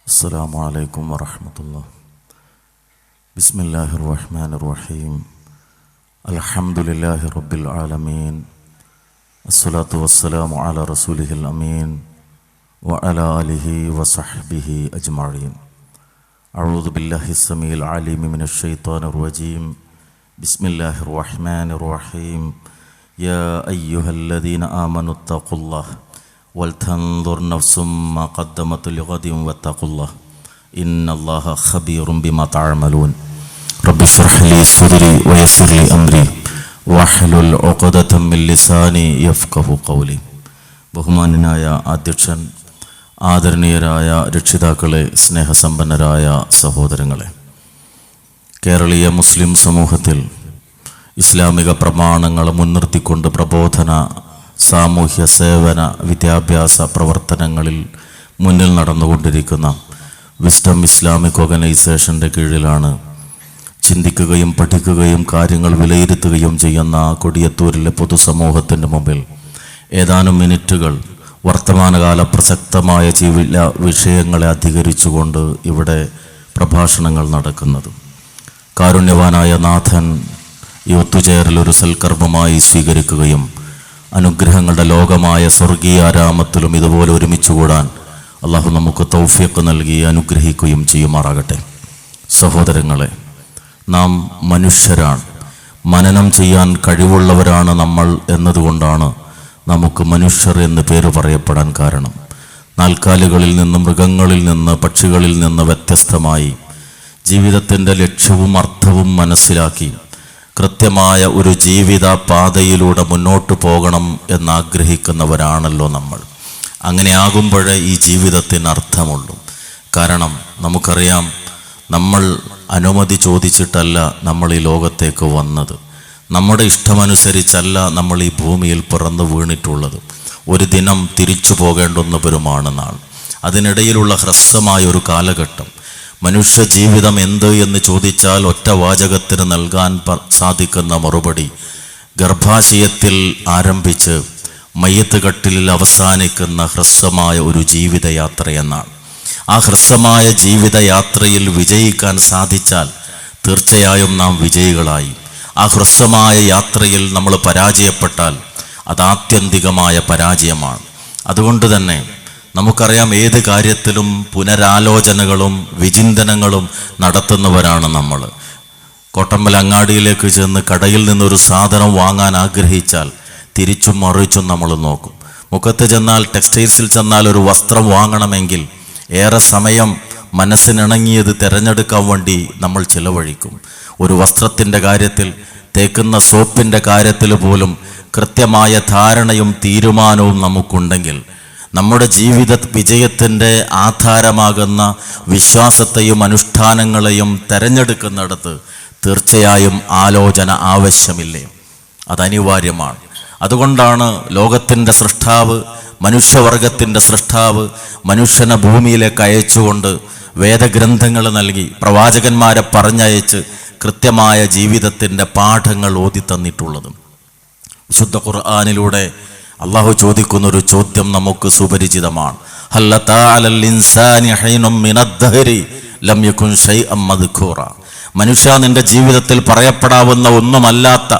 السلام عليكم ورحمة الله. بسم الله الرحمن الرحيم. الحمد لله رب العالمين. الصلاة والسلام على رسوله الأمين وعلى آله وصحبه أجمعين. أعوذ بالله السميع العليم من الشيطان الرجيم. بسم الله الرحمن الرحيم. يا أيها الذين آمنوا اتقوا الله ولتنظر نفس ما قدمت لغد واتقوا الله إن الله خبير بما تعملون. رب اشرح لي صدري ويسر لي أمري واحلل عقدة من لساني يفقهوا قولي. ബഹുമാന്യനായ അധ്യക്ഷൻ, ആദരണീയരായ രക്ഷിതാക്കളെ, സ്നേഹസമ്പന്നരായ സഹോദരങ്ങളെ, കേരളീയ മുസ്ലിം സമൂഹത്തിൽ ഇസ്ലാമിക പ്രമാണങ്ങളെ മുൻനിർത്തിക്കൊണ്ട് പ്രബോധന, സാമൂഹ്യ സേവന, വിദ്യാഭ്യാസ പ്രവർത്തനങ്ങളിൽ മുന്നിൽ നടന്നുകൊണ്ടിരിക്കുന്ന വിസ്ഡം ഇസ്ലാമിക് ഓർഗനൈസേഷൻ്റെ കീഴിലാണ് ചിന്തിക്കുകയും പഠിക്കുകയും കാര്യങ്ങൾ വിലയിരുത്തുകയും ചെയ്യുന്ന കൊടിയത്തൂരിലെ പൊതുസമൂഹത്തിൻ്റെ മുമ്പിൽ ഏതാനും മിനിറ്റുകൾ വർത്തമാനകാല പ്രസക്തമായ ചില വിഷയങ്ങളെ അധികരിച്ചുകൊണ്ട് ഇവിടെ പ്രഭാഷണങ്ങൾ നടക്കുന്നത്. കാരുണ്യവാനായ നാഥൻ ഈ ഒത്തുചേരൽ ഒരു സൽക്കർമ്മമായി സ്വീകരിക്കുകയും അനുഗ്രഹങ്ങളുടെ ലോകമായ സ്വർഗീയ ആരാമത്തിലും ഇതുപോലെ ഒരുമിച്ചുകൂടാൻ അള്ളാഹു നമുക്ക് തൗഫീഖ് നൽകി അനുഗ്രഹിക്കുകയും ചെയ്യുമാറാകട്ടെ. സഹോദരങ്ങളെ, നാം മനുഷ്യരാണ്, മനനം ചെയ്യാൻ കഴിവുള്ളവരാണ് നമ്മൾ എന്നതുകൊണ്ടാണ് നമുക്ക് മനുഷ്യർ എന്ന് പേര് പറയപ്പെടാൻ കാരണം. നാൽക്കാലികളിൽ നിന്ന്, മൃഗങ്ങളിൽ നിന്ന്, പക്ഷികളിൽ നിന്ന് വ്യത്യസ്തമായി ജീവിതത്തിൻ്റെ ലക്ഷ്യവും അർത്ഥവും മനസ്സിലാക്കി കൃത്യമായ ഒരു ജീവിത പാതയിലൂടെ മുന്നോട്ട് പോകണം എന്നാഗ്രഹിക്കുന്നവരാണല്ലോ നമ്മൾ. അങ്ങനെ ആകുമ്പോഴേ ഈ ജീവിതത്തിന് അർത്ഥമുള്ളൂ. കാരണം നമുക്കറിയാം, നമ്മൾ അനുമതി ചോദിച്ചിട്ടല്ല നമ്മൾ ഈ ലോകത്തേക്ക് വന്നത്. നമ്മുടെ ഇഷ്ടമനുസരിച്ചല്ല നമ്മൾ ഈ ഭൂമിയിൽ പിറന്നു വീണിട്ടുള്ളത്. ഒരു ദിനം തിരിച്ചു പോകേണ്ടുന്നവരുമാണ് നാൾ. അതിനിടയിലുള്ള ഹ്രസ്വമായ ഒരു കാലഘട്ടം. മനുഷ്യ ജീവിതം എന്ത് എന്ന് ചോദിച്ചാൽ ഒറ്റ വാചകത്തിന് നൽകാൻ സാധിക്കുന്ന മറുപടി ഗർഭാശയത്തിൽ ആരംഭിച്ച് മയ്യത്ത് കട്ടിലിൽ അവസാനിക്കുന്ന ഹ്രസ്വമായ ഒരു ജീവിതയാത്രയെന്നാണ്. ആ ഹ്രസ്വമായ ജീവിതയാത്രയിൽ വിജയിക്കാൻ സാധിച്ചാൽ തീർച്ചയായും നാം വിജയികളായി. ആ ഹ്രസ്വമായ യാത്രയിൽ നമ്മൾ പരാജയപ്പെട്ടാൽ അത് ആത്യന്തികമായ പരാജയമാണ്. അതുകൊണ്ട് തന്നെ നമുക്കറിയാം, ഏത് കാര്യത്തിലും പുനരാലോചനകളും വിചിന്തനങ്ങളും നടത്തുന്നവരാണ് നമ്മൾ. കോട്ടമ്പൽ അങ്ങാടിയിലേക്ക് ചെന്ന് കടയിൽ നിന്നൊരു സാധനം വാങ്ങാൻ ആഗ്രഹിച്ചാൽ തിരിച്ചും മറിച്ചും നമ്മൾ നോക്കും. മുഖത്ത് ചെന്നാൽ, ടെക്സ്റ്റൈൽസിൽ ചെന്നാൽ ഒരു വസ്ത്രം വാങ്ങണമെങ്കിൽ ഏറെ സമയം മനസ്സിനിണങ്ങിയത് തിരഞ്ഞെടുക്കാൻ വേണ്ടി നമ്മൾ ചിലവഴിക്കും. ഒരു വസ്ത്രത്തിൻ്റെ കാര്യത്തിൽ, തേക്കുന്ന സോപ്പിൻ്റെ കാര്യത്തിൽ പോലും കൃത്യമായ ധാരണയും തീരുമാനവും നമുക്കുണ്ടെങ്കിൽ നമ്മുടെ ജീവിത വിജയത്തിൻ്റെ ആധാരമാകുന്ന വിശ്വാസത്തെയും അനുഷ്ഠാനങ്ങളെയും തിരഞ്ഞെടുക്കുന്നിടത്ത് തീർച്ചയായും ആലോചന ആവശ്യമില്ലേ? അതനിവാര്യമാണ്. അതുകൊണ്ടാണ് ലോകത്തിൻ്റെ സൃഷ്ടാവ്, മനുഷ്യവർഗത്തിൻ്റെ സൃഷ്ടാവ് മനുഷ്യനെ ഭൂമിയിലേക്ക് അയച്ചുകൊണ്ട് വേദഗ്രന്ഥങ്ങൾ നൽകി, പ്രവാചകന്മാരെ പറഞ്ഞയച്ച് കൃത്യമായ ജീവിതത്തിൻ്റെ പാഠങ്ങൾ ഓതിത്തന്നിട്ടുള്ളത്. വിശുദ്ധ ഖുർആനിലൂടെ അള്ളാഹു ചോദിക്കുന്നൊരു ചോദ്യം നമുക്ക് സുപരിചിതമാണ്. മനുഷ്യ, നിന്റെ ജീവിതത്തിൽ പറയപ്പെടാവുന്ന ഒന്നുമല്ലാത്ത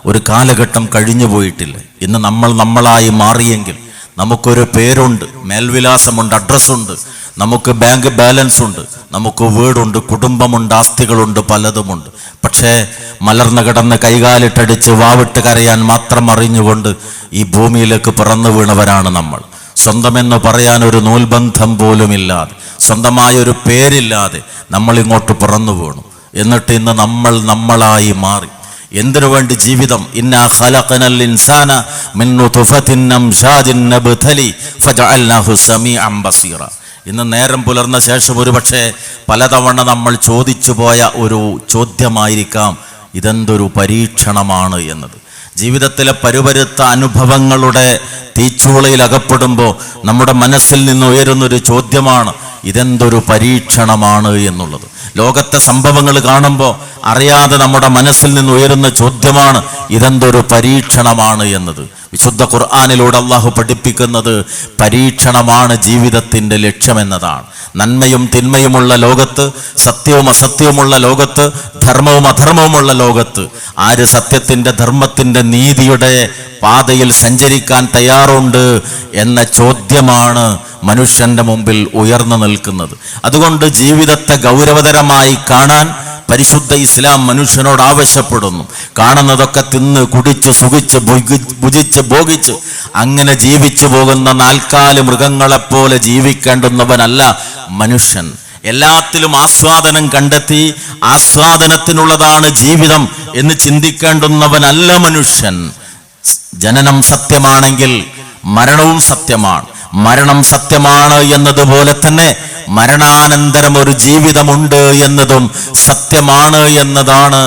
ഒരു കാലഘട്ടം കഴിഞ്ഞു പോയിട്ടില്ല. ഇന്ന് നമ്മൾ നമ്മളായി മാറിയെങ്കിൽ നമുക്കൊരു പേരുണ്ട്, മേൽവിലാസമുണ്ട്, അഡ്രസ്സുണ്ട്, നമുക്ക് ബാങ്ക് ബാലൻസ് ഉണ്ട്, നമുക്ക് വീടുണ്ട്, കുടുംബമുണ്ട്, ആസ്തികളുണ്ട്, പലതുമുണ്ട്. പക്ഷേ മലർന്നു കിടന്ന് കൈകാലിട്ടടിച്ച് വാവിട്ട് കരയാൻ മാത്രം അറിഞ്ഞുകൊണ്ട് ഈ ഭൂമിയിലേക്ക് പിറന്നു വീണവരാണ് നമ്മൾ. സ്വന്തമെന്ന് പറയാൻ ഒരു നൂൽബന്ധം പോലുമില്ലാതെ, സ്വന്തമായൊരു പേരില്ലാതെ നമ്മൾ ഇങ്ങോട്ട് പിറന്നു വീണു. എന്നിട്ട് ഇന്ന് നമ്മൾ നമ്മളായി മാറി. എന്തിനു വേണ്ടി ജീവിതം? ഇന്നാ ഖലഖനൽ ഇൻസാന മിൻ നുത്ഫത്തിൻ അംശാജിൻ നബ്തലി ഫജഅൽനാഹു സമീഅൻ ബസീറ. ഇന്ന് നേരം പുലർന്ന ശേഷം ഒരു പക്ഷേ പലതവണ നമ്മൾ ചോദിച്ചു പോയ ഒരു ചോദ്യമായിരിക്കാം, ഇതെന്തൊരു പരീക്ഷണമാണ് എന്നത്. ജീവിതത്തിലെ പരുപരുത്ത അനുഭവങ്ങളുടെ തീച്ചൂളയിൽ അകപ്പെടുമ്പോൾ നമ്മുടെ മനസ്സിൽ നിന്ന് ഉയരുന്നൊരു ചോദ്യമാണ്, ഇതെന്തൊരു പരീക്ഷണമാണ് എന്നുള്ളത്. ലോകത്തെ സംഭവങ്ങൾ കാണുമ്പോൾ അറിയാതെ നമ്മുടെ മനസ്സിൽ നിന്ന് ഉയരുന്ന ചോദ്യമാണ്, ഇതെന്തൊരു പരീക്ഷണമാണ് എന്നത്. വിശുദ്ധ ഖുർആനിലൂടെ അള്ളാഹു പഠിപ്പിക്കുന്നത് പരീക്ഷണമാണ് ജീവിതത്തിൻ്റെ ലക്ഷ്യമെന്നതാണ്. നന്മയും തിന്മയുമുള്ള ലോകത്ത്, സത്യവും അസത്യവുമുള്ള ലോകത്ത്, ധർമ്മവും അധർമ്മവുമുള്ള ലോകത്ത് ആര് സത്യത്തിൻ്റെ, ധർമ്മത്തിൻ്റെ, നീതിയുടെ പാതയിൽ സഞ്ചരിക്കാൻ തയ്യാറുണ്ട് എന്ന ചോദ്യമാണ് മനുഷ്യന്റെ മുമ്പിൽ ഉയർന്നു നിൽക്കുന്നത്. അതുകൊണ്ട് ജീവിതത്തെ ഗൗരവതരമായി കാണാൻ പരിശുദ്ധ ഇസ്ലാം മനുഷ്യനോട് ആവശ്യപ്പെടുന്നു. കാണുന്നതൊക്കെ തിന്ന് കുടിച്ച് സുഖിച്ച് ഭുജിച്ച് ഭോഗിച്ച് അങ്ങനെ ജീവിച്ചു പോകുന്ന നാൽക്കാലി മൃഗങ്ങളെപ്പോലെ ജീവിക്കേണ്ടുന്നവനല്ല മനുഷ്യൻ. എല്ലാത്തിലും ആസ്വാദനം കണ്ടെത്തി ആസ്വാദനത്തിനുള്ളതാണ് ജീവിതം എന്ന് ചിന്തിക്കേണ്ടുന്നവനല്ല മനുഷ്യൻ. ജനനം സത്യമാണെങ്കിൽ മരണവും സത്യമാണ്. മരണം സത്യമാണ് എന്നതുപോലെ തന്നെ മരണാനന്തരം ഒരു ജീവിതമുണ്ട് എന്നതും സത്യമാണ് എന്നതാണ്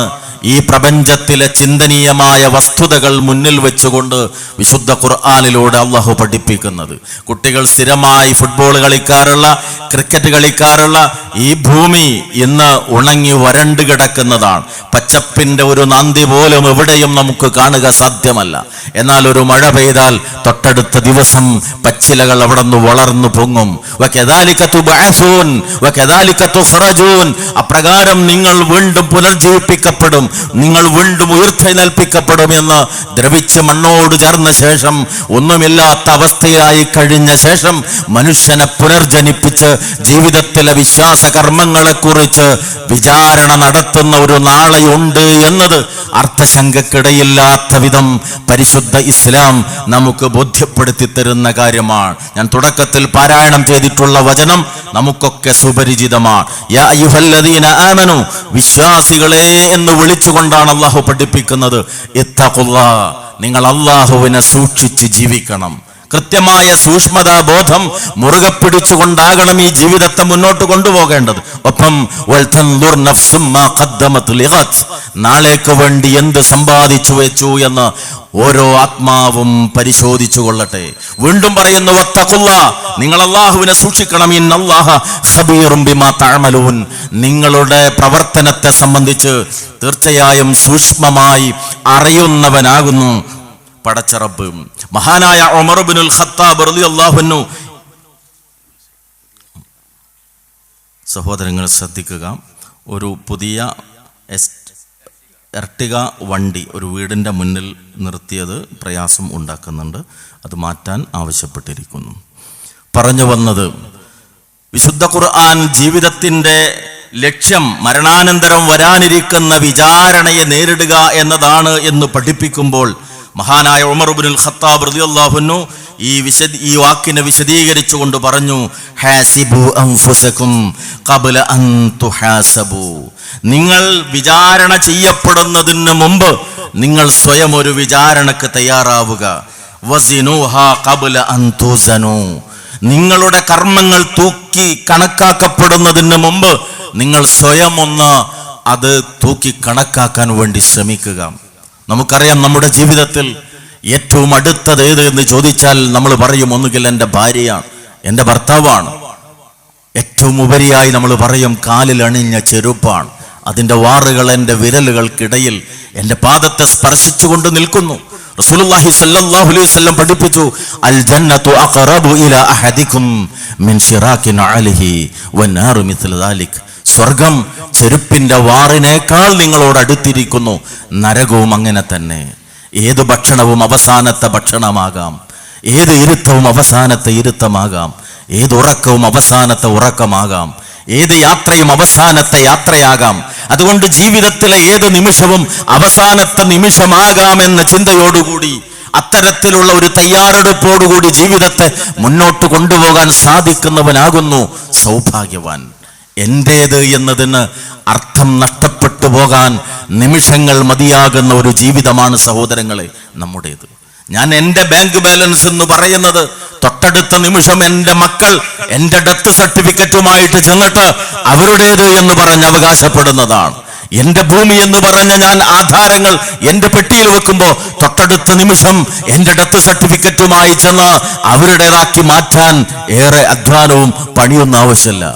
ഈ പ്രപഞ്ചത്തിലെ ചിന്തനീയമായ വസ്തുതകൾ മുന്നിൽ വെച്ചുകൊണ്ട് വിശുദ്ധ ഖുർആനിലൂടെ അള്ളാഹു പഠിപ്പിക്കുന്നത്. കുട്ടികൾ സ്ഥിരമായി ഫുട്ബോൾ കളിക്കാറുള്ള, ക്രിക്കറ്റ് കളിക്കാറുള്ള ഈ ഭൂമി ഇന്ന് ഉണങ്ങി വരണ്ടു കിടക്കുന്നതാണ്. പച്ചപ്പിന്റെ ഒരു നാന്തി പോലും എവിടെയും നമുക്ക് കാണുക സാധ്യമല്ല. എന്നാൽ ഒരു മഴ പെയ്താൽ തൊട്ടടുത്ത ദിവസം പച്ചിലകൾ അവിടെ നിന്ന് വളർന്നു പൊങ്ങും. അപ്രകാരം നിങ്ങൾ വീണ്ടും പുനർജീവിപ്പിക്കപ്പെടും, നിങ്ങൾ വീണ്ടും ഉയർത്തെഴുന്നേൽപ്പിക്കപ്പെടും എന്ന് ദ്രവിച്ച് മണ്ണോട് ചേർന്ന ശേഷം, ഒന്നുമില്ലാത്ത അവസ്ഥയായി കഴിഞ്ഞ ശേഷം മനുഷ്യനെ പുനർജനിപ്പിച്ച് ജീവിതത്തിലെ വിശ്വാസ കർമ്മങ്ങളെക്കുറിച്ച് വിചാരണ നടത്തുന്ന ഒരു നാളെയുണ്ട് എന്നത് അർത്ഥശങ്കക്കിടയില്ലാത്ത വിധം പരിശുദ്ധ ഇസ്ലാം നമുക്ക് ബോധ്യപ്പെടുത്തി തരുന്ന കാര്യമാണ്. ഞാൻ തുടക്കത്തിൽ പാരായണം ചെയ്തിട്ടുള്ള വചനം നമുക്കൊക്കെ സുപരിചിതമാണ്. യാ അയ്യുഹല്ലദീന ആമനു, വിശ്വാസികളെ എന്ന് വിളിച്ചുകൊണ്ടാണ് അള്ളാഹു പഠിപ്പിക്കുന്നത്. ഇത്തഖുല്ലാഹ്, നിങ്ങൾ അള്ളാഹുവിനെ സൂക്ഷിച്ച് ജീവിക്കണം. കൃത്യമായ സൂക്ഷ്മതാബോധം മുറുകെ പിടിച്ചുകൊണ്ടാകണം ഈ ജീവിതത്തെ മുന്നോട്ട് കൊണ്ടുപോകേണ്ടത്. ഒപ്പം നാളേക്ക് വേണ്ടി എന്ത് സമ്പാദിച്ചു വെച്ചു എന്ന് ഓരോ ആത്മാവും പരിശോധിച്ചു കൊള്ളട്ടെ. വീണ്ടും പറയുന്നു, വത്തഖുല്ലാഹ്, നിങ്ങൾ അള്ളാഹുവിനെ സൂക്ഷിക്കണം. ഇന്നല്ലാഹ ഖബീറും ബിമാ തഅമലൂൻ, നിങ്ങളുടെ പ്രവർത്തനത്തെ സംബന്ധിച്ച് തീർച്ചയായും സൂക്ഷ്മമായി അറിയുന്നവനാകുന്നു പടച്ച റബ്ബ്. മഹാനായ ഉമർ ഇബ്നുൽ ഖത്താബ് റളിയല്ലാഹു അൻഹു, സഹോദരങ്ങൾ ശ്രദ്ധിക്കുക, ഒരു പുതിയ എർട്ടിക വണ്ടി ഒരു വീടിൻ്റെ മുന്നിൽ നിർത്തിയത് പ്രയാസം ഉണ്ടാക്കുന്നുണ്ട്. അത് മാറ്റാൻ ആവശ്യപ്പെട്ടിരിക്കുന്നു. പറഞ്ഞു വന്നത്, വിശുദ്ധ ഖുർആൻ ജീവിതത്തിൻ്റെ ലക്ഷ്യം മരണാനന്തരം വരാനിരിക്കുന്ന വിചാരണയെ നേരിടുക എന്നതാണ് എന്ന് പഠിപ്പിക്കുമ്പോൾ മഹാനായ ഉമർ ഇബ്നുൽ ഖത്താബ് റളിയല്ലാഹു അൻഹു ഈ വാക്കിനെ വിശദീകരിച്ചുകൊണ്ട് പറഞ്ഞു, ഹാസിബു അൻഫുസകും ഖബ്ല അൻ തുഹാസബു, നിങ്ങൾ വിചാരണ ചെയ്യപ്പെടുന്നതിന് മുമ്പ് നിങ്ങൾ സ്വയം ഒരു വിചാരണക്ക് തയ്യാറാവുക. വസിനുഹാ ഖബ്ല അൻ തുസനു, നിങ്ങളുടെ കർമ്മങ്ങൾ തൂക്കി കണക്കാക്കപ്പെടുന്നതിന് മുമ്പ് നിങ്ങൾ സ്വയം ഒന്ന് അത് തൂക്കി കണക്കാക്കാൻ വേണ്ടി ശ്രമിക്കുക. നമുക്കറിയാം, നമ്മുടെ ജീവിതത്തിൽ ഏറ്റവും അടുത്തത് ഏത് എന്ന് ചോദിച്ചാൽ നമ്മൾ പറയും, ഒന്നുകിൽ എൻ്റെ ഭാര്യയാണ്, എൻ്റെ ഭർത്താവാണ്. ഏറ്റവും ഉപരിയായി നമ്മൾ പറയും കാലിൽ അണിഞ്ഞ ചെരുപ്പാണ്, അതിൻ്റെ വാറുകൾ എൻ്റെ വിരലുകൾക്കിടയിൽ എൻ്റെ പാദത്തെ സ്പർശിച്ചുകൊണ്ട് നിൽക്കുന്നു. റസൂലുള്ളാഹി സ്വല്ലല്ലാഹു അലൈഹി വസല്ലം പഠിപ്പിച്ചു, അൽ ജന്നത്തു അഖറബു ഇലാ അഹദികും മിൻ ശിറാകി നഅലിഹി വന്നാറു മിസ്ല ദാലിക്, സ്വർഗം ചെരുപ്പിന്റെ വാറിനേക്കാൾ നിങ്ങളോട് അടുത്തിരിക്കുന്നു. നരകവും അങ്ങനെ തന്നെ. ഏത് ഭക്ഷണവും അവസാനത്തെ ഭക്ഷണമാകാം, ഏത് ഇരുത്തവും അവസാനത്തെ ഇരുത്തമാകാം, ഏത് ഉറക്കവും അവസാനത്തെ ഉറക്കമാകാം, ഏത് യാത്രയും അവസാനത്തെ യാത്രയാകാം. അതുകൊണ്ട് ജീവിതത്തിലെ ഏത് നിമിഷവും അവസാനത്തെ നിമിഷമാകാമെന്ന ചിന്തയോടുകൂടി, അത്തരത്തിലുള്ള ഒരു തയ്യാറെടുപ്പോടുകൂടി ജീവിതത്തെ മുന്നോട്ട് കൊണ്ടുപോകാൻ സാധിക്കുന്നവനാകുന്നു സൗഭാഗ്യവാൻ. എന്റേത് എന്നതിന് അർത്ഥം നഷ്ടപ്പെട്ടു പോകാൻ നിമിഷങ്ങൾ മതിയാകുന്ന ഒരു ജീവിതമാണ് സഹോദരങ്ങളെ നമ്മുടേത്. ഞാൻ എൻ്റെ ബാങ്ക് ബാലൻസ് എന്ന് പറയുന്നത് തൊട്ടടുത്ത നിമിഷം എൻ്റെ മക്കൾ എൻ്റെ ഡെത്ത് സർട്ടിഫിക്കറ്റുമായിട്ട് ചെന്നിട്ട് അവരുടേത് എന്ന് പറഞ്ഞ് അവകാശപ്പെടുന്നതാണ്. എൻ്റെ ഭൂമി എന്ന് പറഞ്ഞ ഞാൻ ആധാരങ്ങൾ എൻ്റെ പെട്ടിയിൽ വെക്കുമ്പോൾ തൊട്ടടുത്ത നിമിഷം എൻ്റെ ഡെത്ത് സർട്ടിഫിക്കറ്റുമായി ചെന്ന് അവരുടേതാക്കി മാറ്റാൻ ഏറെ അധ്വാനവും പണിയൊന്നും ആവശ്യമില്ല.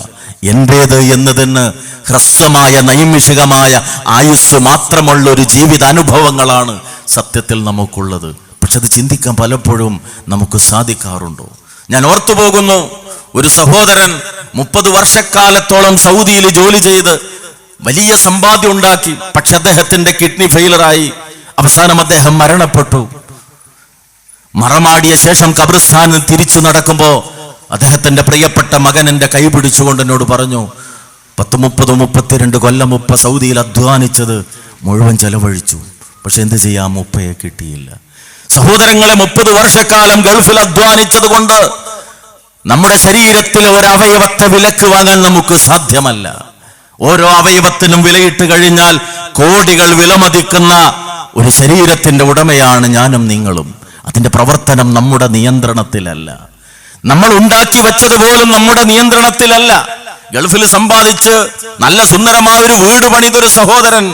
എന്റേത് എന്നതിന് ഹ്രസ്വമായ നൈമിഷികമായ ആയുസ് മാത്രമുള്ള ഒരു ജീവിതാനുഭവങ്ങളാണ് സത്യത്തിൽ നമുക്കുള്ളത്. പക്ഷെ അത് ചിന്തിക്കാൻ പലപ്പോഴും നമുക്ക് സാധിക്കാറുണ്ടോ? ഞാൻ ഓർത്തുപോകുന്നു, ഒരു സഹോദരൻ 30 വർഷക്കാലത്തോളം സൗദിയിൽ ജോലി ചെയ്ത് വലിയ സമ്പാദ്യം ഉണ്ടാക്കി. പക്ഷെ അദ്ദേഹത്തിന്റെ കിഡ്നി ഫെയിലറായി. അവസാനം അദ്ദേഹം മരണപ്പെട്ടു. മറമാടിയ ശേഷം ഖബർസ്ഥാനിൽ തിരിച്ചു നടക്കുമ്പോ അദ്ദേഹത്തിന്റെ പ്രിയപ്പെട്ട മകൻ എന്റെ കൈ പിടിച്ചുകൊണ്ട് എന്നോട് പറഞ്ഞു, 32 കൊല്ലം ഉപ്പ സൗദിയിൽ അധ്വാനിച്ചത് മുഴുവൻ ചെലവഴിച്ചു, പക്ഷെ എന്ത് ചെയ്യാം, ഉപ്പയെ കിട്ടിയില്ല. സഹോദരങ്ങളെ, 30 വർഷക്കാലം ഗൾഫിൽ അധ്വാനിച്ചത് കൊണ്ട് നമ്മുടെ ശരീരത്തിലെ ഒരു അവയവത്തെ വിലക്ക് വാങ്ങാൻ നമുക്ക് സാധ്യമല്ല. ഓരോ അവയവത്തിനും വിലയിട്ട് കഴിഞ്ഞാൽ കോടികൾ വിലമതിക്കുന്ന ഒരു ശരീരത്തിന്റെ ഉടമയാണ് ഞാനും നിങ്ങളും. അതിന്റെ പ്രവർത്തനം നമ്മുടെ നിയന്ത്രണത്തിലല്ല. നമ്മൾ ഉണ്ടാക്കി വെച്ചതുപോലും നമ്മുടെ നിയന്ത്രണത്തിലല്ല. ഗൾഫിൽ സമ്പാദിച്ച് നല്ല സുന്ദരമായ ഒരു വീട് പണിതൊരു സഹോദരൻ,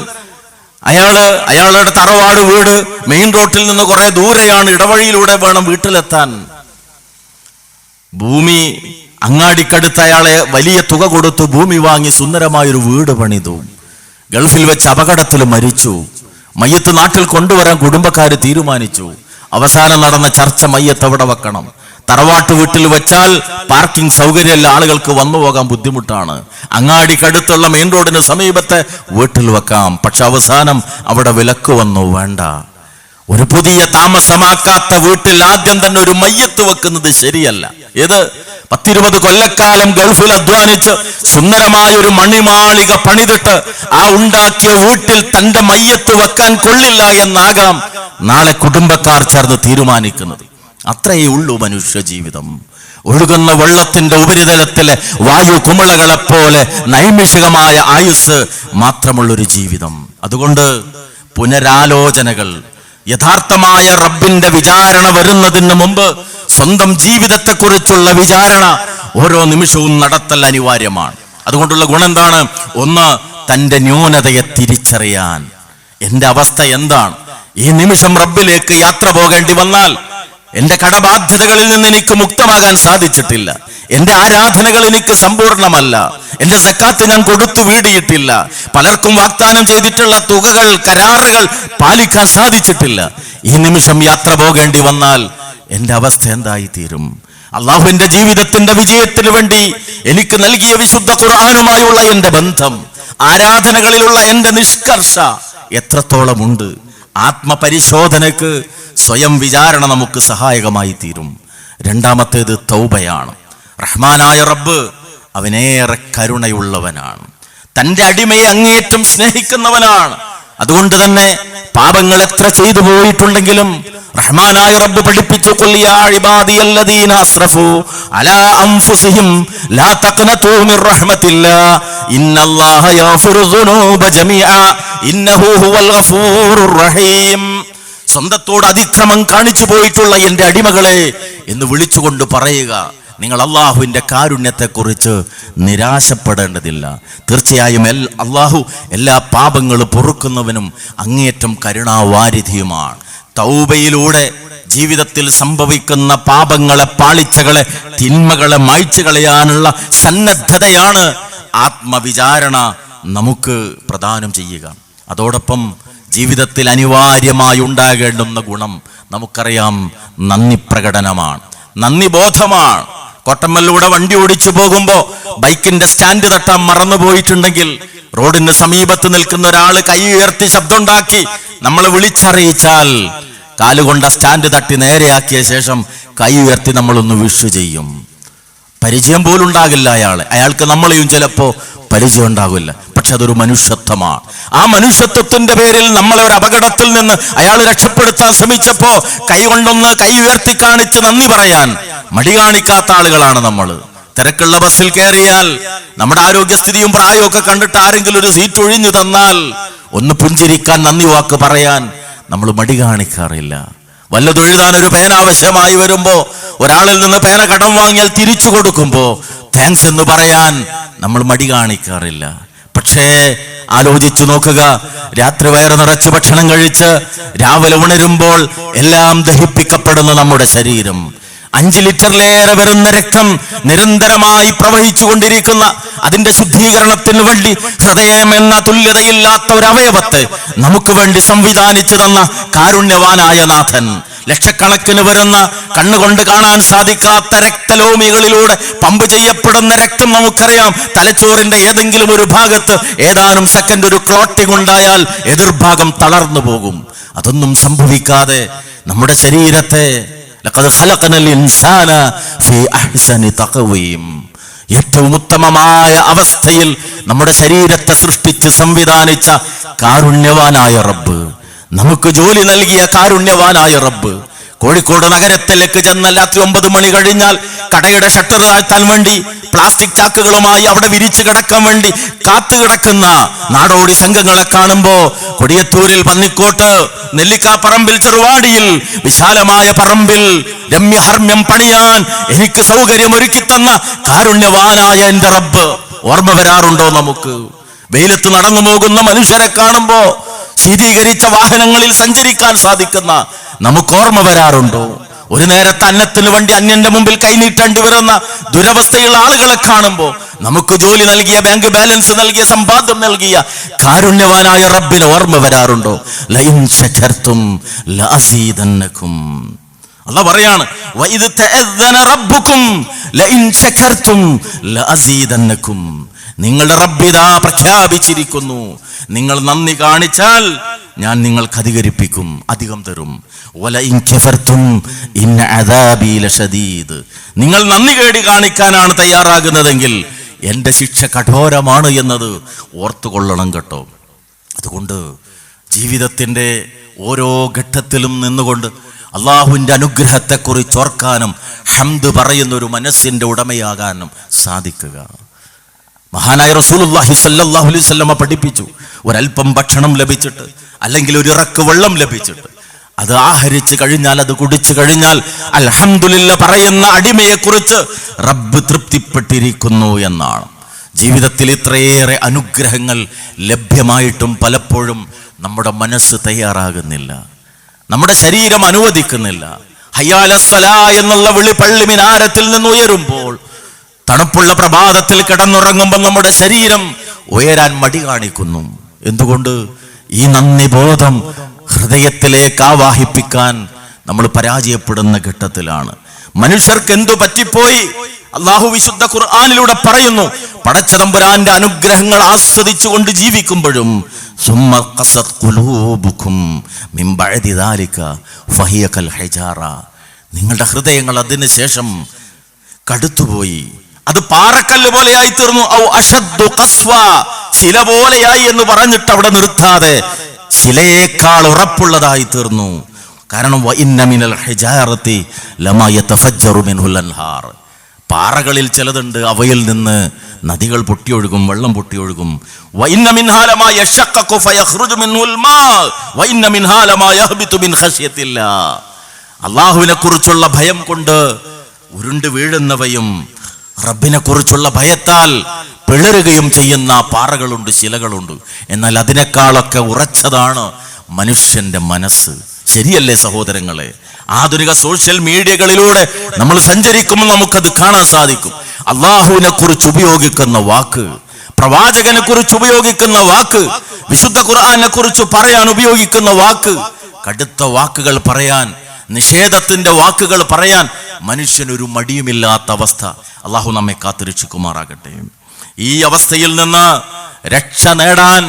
അയാളുടെ തറവാട് വീട് മെയിൻ റോട്ടിൽ നിന്ന് കുറെ ദൂരെയാണ്, ഇടവഴിയിലൂടെ വേണം വീട്ടിലെത്താൻ. ഭൂമി അങ്ങാടിക്കടുത്ത് അയാളെ വലിയ തുക കൊടുത്തു ഭൂമി വാങ്ങി സുന്ദരമായൊരു വീട് പണിതു. ഗൾഫിൽ വെച്ച് അപകടത്തിൽ മരിച്ചു. മയ്യത്ത് നാട്ടിൽ കൊണ്ടുവരാൻ കുടുംബക്കാര് തീരുമാനിച്ചു. അവസാനം നടന്ന ചർച്ച, മയ്യത്ത് എവിടെ വെക്കണം? തറവാട്ട് വീട്ടിൽ വെച്ചാൽ പാർക്കിംഗ് സൗകര്യമല്ല, ആളുകൾക്ക് വന്നു പോകാൻ ബുദ്ധിമുട്ടാണ്. അങ്ങാടിക്കടുത്തുള്ള മെയിൻ റോഡിന് സമീപത്തെ വീട്ടിൽ വെക്കാം. പക്ഷെ അവസാനം അവിടെ വിലക്ക് വന്നു, വേണ്ട, ഒരു പുതിയ താമസമാക്കാത്ത വീട്ടിൽ ആദ്യം തന്നെ ഒരു മയ്യത്ത് വെക്കുന്നത് ശരിയല്ല. ഏത് 10-20 കൊല്ലക്കാലം ഗൾഫിൽ അധ്വാനിച്ച് സുന്ദരമായ ഒരു മണിമാളിക പണിതിട്ട് ആ ഉണ്ടാക്കിയ വീട്ടിൽ തന്റെ മയ്യത്ത് വെക്കാൻ കൊള്ളില്ല എന്നാകാം നാളെ കുടുംബക്കാർ ചേർന്ന് തീരുമാനിക്കുന്നത്. അത്രയേ ഉള്ളൂ മനുഷ്യ ജീവിതം. ഒഴുകുന്ന വെള്ളത്തിന്റെ ഉപരിതലത്തിലെ വായു കുമിളകളെപ്പോലെ നൈമിഷികമായ ആയുസ് മാത്രമുള്ളൊരു ജീവിതം. അതുകൊണ്ട് പുനരാലോചനകൾ, യഥാർത്ഥമായ റബ്ബിന്റെ വിചാരണ വരുന്നതിന് മുമ്പ് സ്വന്തം ജീവിതത്തെക്കുറിച്ചുള്ള വിചാരണ ഓരോ നിമിഷവും നടത്തൽ അനിവാര്യമാണ്. അതുകൊണ്ടുള്ള ഗുണം എന്താണ്? ഒന്ന്, തന്റെ ന്യൂനതയെ തിരിച്ചറിയാൻ. എന്റെ അവസ്ഥ എന്താണ്? ഈ നിമിഷം റബ്ബിലേക്ക് യാത്ര പോകേണ്ടി വന്നാൽ എന്റെ കടബാധ്യതകളിൽ നിന്ന് എനിക്ക് മുക്തമാകാൻ സാധിച്ചിട്ടില്ല. എന്റെ ആരാധനകൾ എനിക്ക് സമ്പൂർണ്ണമല്ല. എന്റെ സക്കാത്ത് ഞാൻ കൊടുത്തു വീടിയിട്ടില്ല. പലർക്കും വാഗ്ദാനം ചെയ്തിട്ടുള്ള തുകകൾ, കരാറുകൾ പാലിക്കാൻ സാധിച്ചിട്ടില്ല. ഈ നിമിഷം യാത്ര പോകേണ്ടി വന്നാൽ എന്റെ അവസ്ഥ എന്തായി തീരും? അള്ളാഹുവിന്റെ ജീവിതത്തിന്റെ വിജയത്തിന് വേണ്ടി എനിക്ക് നൽകിയ വിശുദ്ധ ഖുർആനുമായുള്ള എന്റെ ബന്ധം, ആരാധനകളിലുള്ള എന്റെ നിഷ്കർഷ എത്രത്തോളമുണ്ട്? ആത്മപരിശോധനയ്ക്ക് സ്വയം വിചാരണ നമുക്ക് സഹായകമായി തീരും. രണ്ടാമത്തേത് തൗബയാണ്. റഹ്മാനായ റബ്ബ് അവനേറെ കരുണയുള്ളവനാണ്. തന്റെ അടിമയെ അങ്ങേയറ്റം സ്നേഹിക്കുന്നവനാണ്. അതുകൊണ്ട് തന്നെ പാപങ്ങൾ എത്ര ചെയ്തു പോയിട്ടുണ്ടെങ്കിലും റഹ്മാനായ റബ്ബ് പഠിപ്പിച്ചു, ഖുൽ യാ ഇബാദിയല്ലദീന അസ്റഫു അലാ അൻഫുസിഹിം ലാ തഖ്നതു മിർ റഹ്മത്തില്ലാഹ് ഇന്നല്ലാഹ യഗ്ഫിറു ദുനൂബ ജമീഅ ഇന്നഹു ഹുവൽ ഗഫൂറുർ റഹീം. സ്വന്തത്തോട് അതിക്രമം കാണിച്ചു പോയിട്ടുള്ള എന്റെ അടിമകളെ എന്ന് വിളിച്ചുകൊണ്ട് പറയുക, നിങ്ങൾ അള്ളാഹുവിന്റെ കാരുണ്യത്തെക്കുറിച്ച് നിരാശപ്പെടേണ്ടതില്ല. തീർച്ചയായും അള്ളാഹു എല്ലാ പാപങ്ങളും പൊറുക്കുന്നവനും അങ്ങേയറ്റം കരുണാവാരിധിയുമാണ്. തൗബയിലൂടെ ജീവിതത്തിൽ സംഭവിക്കുന്ന പാപങ്ങളെ, പാളിച്ചകളെ, തിന്മകളെ മായ്ച്ചു കളയാനുള്ള സന്നദ്ധതയാണ് ആത്മവിചാരണ നമുക്ക് പ്രദാനം ചെയ്യുക. അതോടൊപ്പം ജീവിതത്തിൽ അനിവാര്യമായി ഉണ്ടാകേണ്ടുന്ന ഗുണം നമുക്കറിയാം, നന്ദി പ്രകടനമാണ്, നന്ദി ബോധമാണ്. കോട്ടമ്മലിലൂടെ വണ്ടി ഓടിച്ചു പോകുമ്പോ ബൈക്കിന്റെ സ്റ്റാൻഡ് തട്ടാൻ മറന്നുപോയിട്ടുണ്ടെങ്കിൽ റോഡിന് സമീപത്ത് നിൽക്കുന്ന ഒരാള് കൈ ഉയർത്തി ശബ്ദമുണ്ടാക്കി നമ്മളെ വിളിച്ചറിയിച്ചാൽ കാലുകൊണ്ട് സ്റ്റാൻഡ് തട്ടി നേരെയാക്കിയ ശേഷം കൈ ഉയർത്തി നമ്മളൊന്ന് വിഷ് ചെയ്യും. പരിചയം പോലും ഉണ്ടാകില്ല അയാൾക്ക് നമ്മളെയും ചിലപ്പോ പരിചയം ഉണ്ടാകില്ല. പക്ഷെ അതൊരു മനുഷ്യത്വമാണ്. ആ മനുഷ്യത്വത്തിന്റെ പേരിൽ നമ്മളെ ഒരു അപകടത്തിൽ നിന്ന് അയാൾ രക്ഷപ്പെടുത്താൻ ശ്രമിച്ചപ്പോ കൈ ഉയർത്തി കാണിച്ച് നന്ദി പറയാൻ മടി കാണിക്കാത്ത ആളുകളാണ് നമ്മൾ. തിരക്കുള്ള ബസ്സിൽ കയറിയാൽ നമ്മുടെ ആരോഗ്യസ്ഥിതിയും പ്രായവും ഒക്കെ കണ്ടിട്ട് ആരെങ്കിലും ഒരു സീറ്റ് ഒഴിഞ്ഞു തന്നാൽ ഒന്ന് പുഞ്ചിരിക്കാൻ, നന്ദി വാക്ക് പറയാൻ നമ്മൾ മടി കാണിക്കാറില്ല. വല്ലതൊഴുതാൻ ഒരു പേന ആവശ്യമായി വരുമ്പോ, ഒരാളിൽ നിന്ന് പേന കടം വാങ്ങിയാൽ തിരിച്ചു കൊടുക്കുമ്പോ താങ്ക്സ് എന്ന് പറയാൻ നമ്മൾ മടി കാണിക്കാറില്ല. പക്ഷേ ആലോചിച്ചു നോക്കുക, രാത്രി വയറ് നിറച്ച് ഭക്ഷണം കഴിച്ച് രാവിലെ ഉണരുമ്പോൾ എല്ലാം ദഹിപ്പിക്കപ്പെടുന്ന നമ്മുടെ ശരീരം, 5 ലിറ്ററിലേറെ വരുന്ന രക്തം നിരന്തരമായി പ്രവഹിച്ചു കൊണ്ടിരിക്കുന്ന, അതിന്റെ ശുദ്ധീകരണത്തിന് വേണ്ടി ഹൃദയം എന്ന തുല്യതയില്ലാത്ത ഒരു അവയവത്തെ നമുക്ക് വേണ്ടി സംവിധാനിച്ചു തന്ന കാരുണ്യവാനായ നാഥൻ, ലക്ഷക്കണക്കിന് വരുന്ന കണ്ണുകൊണ്ട് കാണാൻ സാധിക്കാത്ത രക്തലോമികളിലൂടെ പമ്പ് ചെയ്യപ്പെടുന്ന രക്തം നമുക്കറിയാം. തലച്ചോറിന്റെ ഏതെങ്കിലും ഒരു ഭാഗത്ത് ഏതാനും സെക്കൻഡ് ഒരു ക്ലോട്ടിംഗ് ഉണ്ടായാൽ എതിർഭാഗം തളർന്നു പോകും. അതൊന്നും സംഭവിക്കാതെ നമ്മുടെ ശരീരത്തെ ലഖദ് ഖലഖനൽ ഇൻസാന ഫീ അഹ്സനി തഖ്വീം, ഏറ്റവും ഉത്തമമായ അവസ്ഥയിൽ നമ്മുടെ ശരീരത്തെ സൃഷ്ടിച്ച് സംവിധാനിച്ച കാരുണ്യവാനായ റബ്ബ്, നമുക്ക് ജോലി നൽകിയ കാരുണ്യവാനായ റബ്ബ്, കോഴിക്കോട് നഗരത്തിലേക്ക് ചെന്ന രാത്രി 9 മണി കഴിഞ്ഞാൽ കടയുടെ ഷട്ടർ താഴ്ത്താൻ വേണ്ടി പ്ലാസ്റ്റിക് ചാക്കുകളുമായി അവിടെ വിരിച്ചു കിടക്കാൻ വേണ്ടി കാത്തുകിടക്കുന്ന നാടോടി സംഘങ്ങളെ കാണുമ്പോ, കൊടിയത്തൂരിൽ, പന്നിക്കോട്ട്, നെല്ലിക്കാപ്പറമ്പിൽ, ചെറുവാടിയിൽ വിശാലമായ പറമ്പിൽ രമ്യഹർമ്മ്യം പണിയാൻ എനിക്ക് സൗകര്യം ഒരുക്കി തന്ന കാരുണ്യവാനായ എന്റെ റബ്ബ് ഓർമ്മ വരാറുണ്ടോ നമുക്ക്? വെയിലത്ത് നടന്നു പോകുന്ന മനുഷ്യരെ കാണുമ്പോ ശീതീകരിച്ച വാഹനങ്ങളിൽ സഞ്ചരിക്കാൻ സാധിക്കുന്ന നമുക്ക് ഓർമ്മ വരാറുണ്ടോ? ഒരു നേരത്തെ അന്നത്തിന് വേണ്ടി അന്യന്റെ മുമ്പിൽ കൈനീട്ടേണ്ടി വരുന്ന ദുരവസ്ഥയുള്ള ആളുകളെ കാണുമ്പോൾ നമുക്ക് ജോലി നൽകിയ, ബാങ്ക് ബാലൻസ് നൽകിയ, സമ്പാദ്യം നൽകിയ കാരുണ്യവാനായ റബ്ബിന് ഓർമ്മ വരാറുണ്ടോ? ലഇൻ ശകർതും ലഅസീദന്നകും. അല്ലാഹു പറയാണ്, വഇദ് തഅദ്ദന റബ്ബുകും ലഇൻ ശകർതും ലഅസീദന്നകും. നിങ്ങളുടെ റബ്ബിതാ പ്രഖ്യാപിച്ചിരിക്കുന്നു, നിങ്ങൾ നന്ദി കാണിച്ചാൽ ഞാൻ നിങ്ങൾക്ക് അധികരിപ്പിക്കും, അധികം തരും. വലഇൻ കഫർതും ഇന്ന അദാബി ലശദീദ്. നിങ്ങൾ നന്ദി കേടി കാണിക്കാനാണ് തയ്യാറാകുന്നതെങ്കിൽ എൻ്റെ ശിക്ഷ കഠോരമാണ് എന്നത് ഓർത്തുകൊള്ളണം കേട്ടോ. അതുകൊണ്ട് ജീവിതത്തിൻ്റെ ഓരോ ഘട്ടത്തിലും നിന്നുകൊണ്ട് അള്ളാഹുവിൻ്റെ അനുഗ്രഹത്തെക്കുറിച്ച് ഓർക്കാനും ഹംദ് പറയുന്നൊരു മനസ്സിൻ്റെ ഉടമയാകാനും സാധിക്കുക. മഹാനായ റസൂലുള്ളാഹി സ്വല്ലല്ലാഹു അലൈഹി വസല്ലമ പഠിപ്പിച്ചു, ഒരൽപ്പം ഭക്ഷണം ലഭിച്ചിട്ട് അല്ലെങ്കിൽ ഒരു ഇറക്ക് വെള്ളം ലഭിച്ചിട്ട് അത് ആഹരിച്ചു കഴിഞ്ഞാൽ, അത് കുടിച്ചു കഴിഞ്ഞാൽ അൽഹംദുലില്ലാ പറയുന്ന അടിമയെക്കുറിച്ച് റബ്ബ് തൃപ്തിപ്പെട്ടിരിക്കുന്നു എന്നാണ്. ജീവിതത്തിൽ ഇത്രയേറെ അനുഗ്രഹങ്ങൾ ലഭ്യമായിട്ടും പലപ്പോഴും നമ്മുടെ മനസ്സ് തയ്യാറാകുന്നില്ല, നമ്മുടെ ശരീരം അനുവദിക്കുന്നില്ല. ഹയ്യാല സ്വലാ എന്നുള്ള വിളി പള്ളി മിനാരത്തിൽ നിന്ന് ഉയരുമ്പോൾ, തണുപ്പുള്ള പ്രഭാതത്തിൽ കിടന്നുറങ്ങുമ്പോൾ നമ്മുടെ ശരീരം ഉയരാൻ മടി കാണിക്കുന്നു. എന്തുകൊണ്ട്? ഈ നന്ദി ബോധം ഹൃദയത്തിലേക്ക് ആവാഹിപ്പിക്കാൻ നമ്മൾ പരാജയപ്പെടുന്ന ഘട്ടത്തിലാണ്. മനുഷ്യർക്ക് എന്തു പറ്റിപ്പോയി? അള്ളാഹു വിശുദ്ധ ഖുർആനിലൂടെ പറയുന്നു, പടച്ച തമ്പുരാന്റെ അനുഗ്രഹങ്ങൾ ആസ്വദിച്ചുകൊണ്ട് ജീവിക്കുമ്പോഴും സുമ്മ ഖസത് ഖുലൂബുകും മിൻ ബഅദി ദാലിക ഫഹിയ കൽ ഹിജാറ. നിങ്ങളുടെ ഹൃദയങ്ങൾ അതിനുശേഷം കടുത്തുപോയി, അത് പാറക്കല്ല് പോലെയായി തീർന്നു. ഔ അശദ്ദു ഖസ്വ, ശില പോലെയായി എന്ന് പറഞ്ഞിട്ട് അവിടെ നിർത്താതെ ശിലയേക്കാൾ ഉറപ്പുള്ളതായി തീർന്നു. കാരണം വഇന്ന മിനൽ ഹിജാറത്തി ലമാ യതഫജ്ജറു മിൻഹുൽ അൻഹാർ. പാറകളിൽ ചിലതുണ്ട്, അവയിൽ നിന്ന് നദികൾ പൊട്ടിയൊഴുകും, വെള്ളം പൊട്ടിയൊഴുകും. വഇന്ന മിൻഹാ ലമാ യശഖഖു ഫയഖ്റുജു മിൻഹുൽ മാ വഇന്ന മിൻഹാ ലമാ യഹ്ബിതു മിൻ ഖശ്യത്തില്ലാ. അല്ലാഹുവിനെ കുറിച്ചുള്ള ഭയം കൊണ്ട് ഉരുണ്ട് വീഴുന്നവയും റബ്ബിനെ കുറിച്ചുള്ള ഭയത്താൽ പിളരുകയും ചെയ്യുന്ന പാറകളുണ്ട്, ശിലകളുണ്ട്. എന്നാൽ അതിനേക്കാളൊക്കെ ഉറച്ചതാണ് മനുഷ്യന്റെ മനസ്സ്. ശരിയല്ലേ സഹോദരങ്ങളെ? ആധുനിക സോഷ്യൽ മീഡിയകളിലൂടെ നമ്മൾ സഞ്ചരിക്കുമ്പോൾ നമുക്കത് കാണാൻ സാധിക്കും. അള്ളാഹുവിനെ കുറിച്ച് ഉപയോഗിക്കുന്ന വാക്ക്, പ്രവാചകനെ കുറിച്ച് ഉപയോഗിക്കുന്ന വാക്ക്, വിശുദ്ധ ഖുർആനെ കുറിച്ച് പറയാൻ ഉപയോഗിക്കുന്ന വാക്ക്, കടുത്ത വാക്കുകൾ പറയാൻ, നിഷേധത്തിന്റെ വാക്കുകൾ പറയാൻ മനുഷ്യനൊരു മടിയുമില്ലാത്ത അവസ്ഥ അള്ളാഹു നമ്മെ കാത്തുരക്ഷിക്കുമാറാകട്ടെ. ഈ അവസ്ഥയിൽ നിന്ന് രക്ഷ നേടാൻ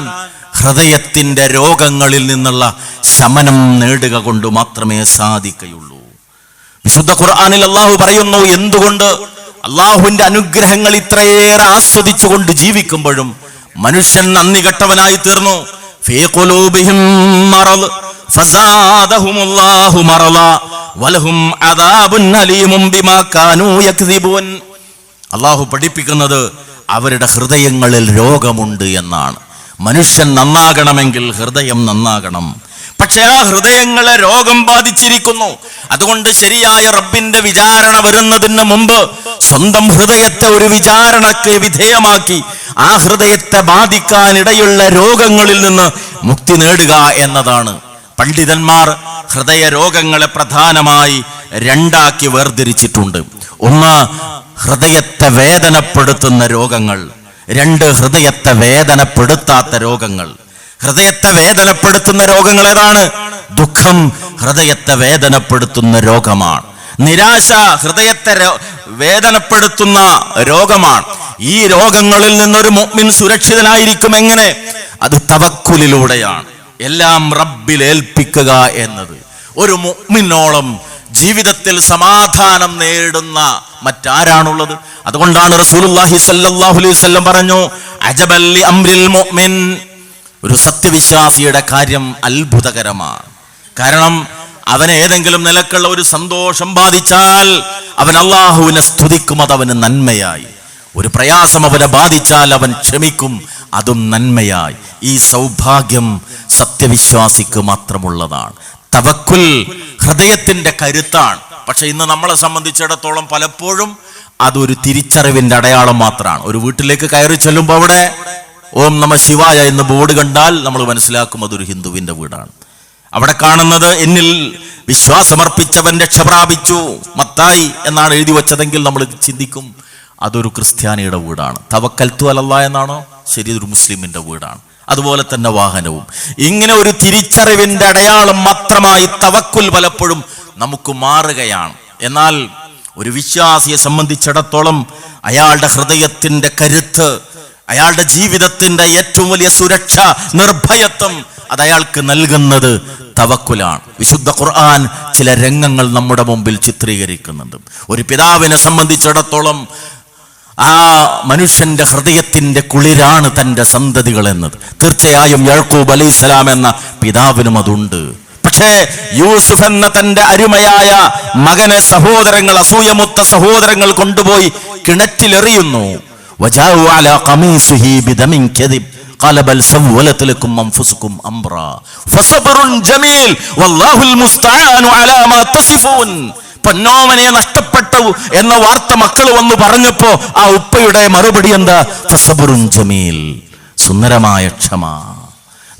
ഹൃദയത്തിന്റെ രോഗങ്ങളിൽ നിന്നുള്ള ശമനം നേടുക കൊണ്ട് മാത്രമേ സാധിക്കുകയുള്ളൂ. വിശുദ്ധ ഖുർആനിൽ അള്ളാഹു പറയുന്നു, എന്തുകൊണ്ട് അള്ളാഹുവിന്റെ അനുഗ്രഹങ്ങൾ ഇത്രയേറെ ആസ്വദിച്ചുകൊണ്ട് ജീവിക്കുമ്പോഴും മനുഷ്യൻ നന്ദി കെട്ടവനായി തീർന്നു. ഫീ ഖുലൂബിഹിം മറദ് ഫസാദഹുമുല്ലാഹു മറദാ വലഹും അദാബുൻ അലീമും ബിമാ കാനൂ യക്ദിബൂൻ. അള്ളാഹു പഠിപ്പിക്കുന്നത് അവരുടെ ഹൃദയങ്ങളിൽ രോഗമുണ്ട് എന്നാണ്. മനുഷ്യൻ നന്നാകണമെങ്കിൽ ഹൃദയം നന്നാകണം. പക്ഷെ ആ ഹൃദയങ്ങളെ രോഗം ബാധിച്ചിരിക്കുന്നു. അതുകൊണ്ട് ശരിയായ റബ്ബിന്റെ വിചാരണ വരുന്നതിന് മുമ്പ് സ്വന്തം ഹൃദയത്തെ ഒരു വിചാരണക്ക് വിധേയമാക്കി ആ ഹൃദയത്തെ ബാധിക്കാനിടയുള്ള രോഗങ്ങളിൽ നിന്ന് മുക്തി നേടുക എന്നതാണ്. പണ്ഡിതന്മാർ ഹൃദയ രോഗങ്ങളെ പ്രധാനമായി രണ്ടാക്കി വേർതിരിച്ചിട്ടുണ്ട്. ഒന്ന്, ഹൃദയത്തെ വേദനപ്പെടുത്തുന്ന രോഗങ്ങൾ. രണ്ട്, ഹൃദയത്തെ വേദനപ്പെടുത്താത്ത രോഗങ്ങൾ. ഹൃദയത്തെ വേദനപ്പെടുത്തുന്ന രോഗങ്ങൾ ഏതാണ്? ദുഃഖം ഹൃദയത്തെ വേദനപ്പെടുത്തുന്ന രോഗമാണ്. നിരാശ ഹൃദയത്തെ വേദനപ്പെടുത്തുന്ന രോഗമാണ്. ഈ രോഗങ്ങളിൽ നിന്നൊരു മുഅ്മിൻ സുരക്ഷിതനായിരിക്കും എങ്ങനെ? അത് തവക്കുലിലൂടെയാണ്. എല്ലാം റബ്ബിൽ ഏൽപ്പിക്കുക എന്നത്. ഒരു മുഅ്മിനോളം ജീവിതത്തിൽ സമാധാനം നേടുന്ന മറ്റാരാണുള്ളത്? അതുകൊണ്ടാണ് റസൂലുള്ളാഹി സ്വല്ലല്ലാഹു അലൈഹി വസല്ലം പറഞ്ഞു, അജബൽ ലി അംരിൽ മുഅ്മിൻ, ഒരു സത്യവിശ്വാസിയുടെ കാര്യം അത്ഭുതകരമാണ്. കാരണം അവന് ഏതെങ്കിലും നിലക്കുള്ള ഒരു സന്തോഷം ബാധിച്ചാൽ അവൻ അള്ളാഹുവിനെ സ്തുതിക്കും, അതവന് നന്മയായി. ഒരു പ്രയാസം അവനെ ബാധിച്ചാൽ അവൻ ക്ഷമിക്കും, അതും നന്മയായി. ഈ സൗഭാഗ്യം സത്യവിശ്വാസിക്ക് മാത്രമുള്ളതാണ്. തവക്കുൽ ഹൃദയത്തിന്റെ കരുത്താണ്. പക്ഷെ ഇന്ന് നമ്മളെ സംബന്ധിച്ചിടത്തോളം പലപ്പോഴും അതൊരു തിരിച്ചറിവിന്റെ അടയാളം മാത്രമാണ്. ഒരു വീട്ടിലേക്ക് കയറി ചെല്ലുമ്പോൾ അവിടെ ഓം നമ ശിവായ എന്ന് ബോർഡ് കണ്ടാൽ നമ്മൾ മനസ്സിലാക്കും അതൊരു ഹിന്ദുവിന്റെ വീടാണ്. അവിടെ കാണുന്നത് എന്നിൽ വിശ്വാസമർപ്പിച്ചവൻ രക്ഷ പ്രാപിച്ചു മത്തായി എന്നാണ് എഴുതി വെച്ചതെങ്കിൽ നമ്മൾ ചിന്തിക്കും അതൊരു ക്രിസ്ത്യാനിയുടെ വീടാണ്. തവക്കൽത്തു അലല്ലാഹ് എന്നാണോ? ശരി, ഇതൊരു മുസ്ലിമിന്റെ വീടാണ്. അതുപോലെ തന്നെ വാഹനവും. ഇങ്ങനെ ഒരു തിരിച്ചറിവിന്റെ അടയാളം മാത്രമായി തവക്കുൽ പലപ്പോഴും നമുക്ക് മാറുകയാണ്. എന്നാൽ ഒരു വിശ്വാസിയെ സംബന്ധിച്ചിടത്തോളം അയാളുടെ ഹൃദയത്തിന്റെ കരുത്ത്, അയാളുടെ ജീവിതത്തിന്റെ ഏറ്റവും വലിയ സുരക്ഷ, നിർഭയത്വം അത് അയാൾക്ക് നൽകുന്നത് തവക്കുലാണ്. വിശുദ്ധ ഖുർആൻ ചില രംഗങ്ങൾ നമ്മുടെ മുമ്പിൽ ചിത്രീകരിക്കുന്നുണ്ട്. ഒരു പിതാവിനെ സംബന്ധിച്ചിടത്തോളം ആ മനുഷ്യന്റെ ഹൃദയത്തിന്റെ കുളിരാണ് തൻ്റെ സന്തതികൾ എന്നത്. തീർച്ചയായും യാക്കൂബ് അലൈഹിസ്സലാം എന്ന പിതാവിനും അതുണ്ട്. പക്ഷേ യൂസുഫ് എന്ന തന്റെ അരുമയായ മകനെ സഹോദരങ്ങൾ, അസൂയമൊത്ത സഹോദരങ്ങൾ കൊണ്ടുപോയി കിണറ്റിലെറിയുന്നു. വജാഉ അലാ ഖമീസിഹി ബിദമിൻ കദിബ് ഖാല ബൽ സവ്വലത് ലക്കും അൻഫുസുകും അംറാ ഫസബ്റുൻ ജമീൽ വല്ലാഹുൽ മുസ്തആനു അലാ മാ തസിഫൂൻ. പൊന്നോമനെ നഷ്ടപ്പെട്ടു എന്ന വാർത്ത മക്കൾ വന്നു പറഞ്ഞപ്പോ ആ ഉപ്പയുടെ മറുപടി എന്താ? ഫസബ്റുൻ ജമീൽ, സുന്ദരമായ ക്ഷമ.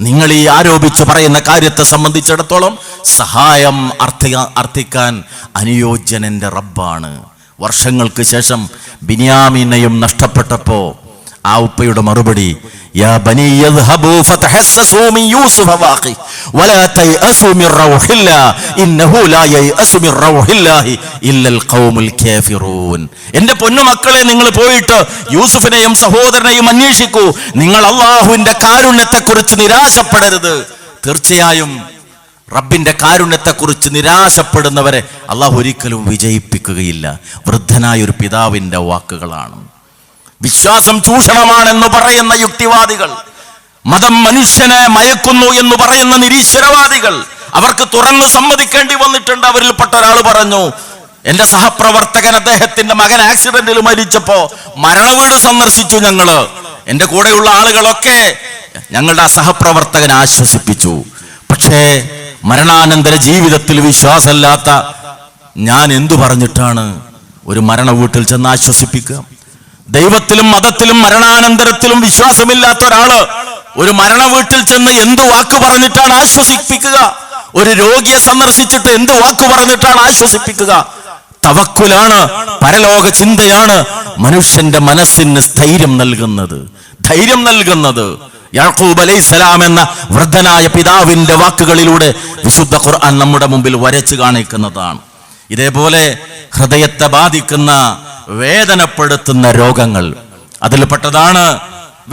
നിങ്ങൾ ഈ ആരോപിച്ചു പറയുന്ന കാര്യത്തെ സംബന്ധിച്ചിടത്തോളം സഹായം അർത്ഥിക്കാൻ അനുയോജ്യനെന്റെ റബ്ബാണ്. വർഷങ്ങൾക്ക് ശേഷം ബിന്യാമീനെയും നഷ്ടപ്പെട്ടപ്പോ ആ ഉപ്പയുടെ മറുപടി യാ ബനി യദ്ഹബൂ ഫതഹസ്സസൂ മിൻ യൂസുഫ വാഖി വലാ തയഅസൂ മിൻ റൗഹില്ലാഹി ഇന്നഹു ലാ യയഅസു മിൻ റൗഹില്ലാഹി ഇല്ലൽ ഖൗമുൽ കാഫിറൂൻ. എൻ്റെ പൊന്നുമക്കളെ, നിങ്ങൾ പോയിട്ട് യൂസുഫിനെയും സഹോദരനെയും അന്വേഷിക്കൂ. നിങ്ങൾ അല്ലാഹുവിന്റെ കാരുണ്യത്തെക്കുറിച്ച് നിരാശപ്പെടരുത്. തീർച്ചയായും റബ്ബിന്റെ കാരുണ്യത്തെക്കുറിച്ച് നിരാശപ്പെടുന്നവരെ അല്ലാഹു ഒരിക്കലും വിജയിപ്പിക്കുകയില്ല. വൃദ്ധനായ ഒരു പിതാവിന്റെ വാക്കുകളാണ്. വിശ്വാസം ചൂഷണമാണെന്ന് പറയുന്ന യുക്തിവാദികൾ, മതം മനുഷ്യനെ മയക്കുന്നു എന്ന് പറയുന്ന നിരീശ്വരവാദികൾ, അവർക്ക് തുറന്ന് സമ്മതിക്കേണ്ടി വന്നിട്ടുണ്ട്. അവരിൽപ്പെട്ട ഒരാൾ പറഞ്ഞു, എന്റെ സഹപ്രവർത്തകൻ, അദ്ദേഹത്തിന്റെ മകൻ ആക്സിഡന്റിൽ മരിച്ചപ്പോ മരണവീട് സന്ദർശിച്ചു ഞങ്ങള്. എന്റെ കൂടെയുള്ള ആളുകളൊക്കെ ഞങ്ങളുടെ ആ സഹപ്രവർത്തകനെ ആശ്വസിപ്പിച്ചു. പക്ഷേ മരണാനന്തര ജീവിതത്തിൽ വിശ്വാസമില്ലാത്ത ഞാൻ എന്തു പറഞ്ഞിട്ടാണ് ഒരു മരണ വീട്ടിൽ ചെന്ന് ആശ്വസിപ്പിക്കുക? ദൈവത്തിലും മതത്തിലും മരണാനന്തരത്തിലും വിശ്വാസമില്ലാത്ത ഒരാള് ഒരു മരണ വീട്ടിൽ ചെന്ന് എന്ത് വാക്ക് പറഞ്ഞിട്ടാണ് ആശ്വസിപ്പിക്കുക? ഒരു രോഗിയെ സന്ദർശിച്ചിട്ട് എന്ത് വാക്ക് പറഞ്ഞിട്ടാണ് ആശ്വസിപ്പിക്കുക? തവക്കുലാണ്, പരലോക ചിന്തയാണ് മനുഷ്യന്റെ മനസ്സിന് സ്ഥൈര്യം നൽകുന്നത്. യാക്കൂബ് അലൈഹിസ്സലാം എന്ന വൃദ്ധനായ പിതാവിന്റെ വാക്കുകളിലൂടെ വിശുദ്ധ ഖുർആൻ നമ്മുടെ മുമ്പിൽ വരച്ചു കാണിക്കുന്നതാണ്. ഇതേപോലെ ഹൃദയത്തെ ബാധിക്കുന്ന വേദനപ്പെടുത്തുന്ന രോഗങ്ങൾ അതിൽപ്പെട്ടതാണ്,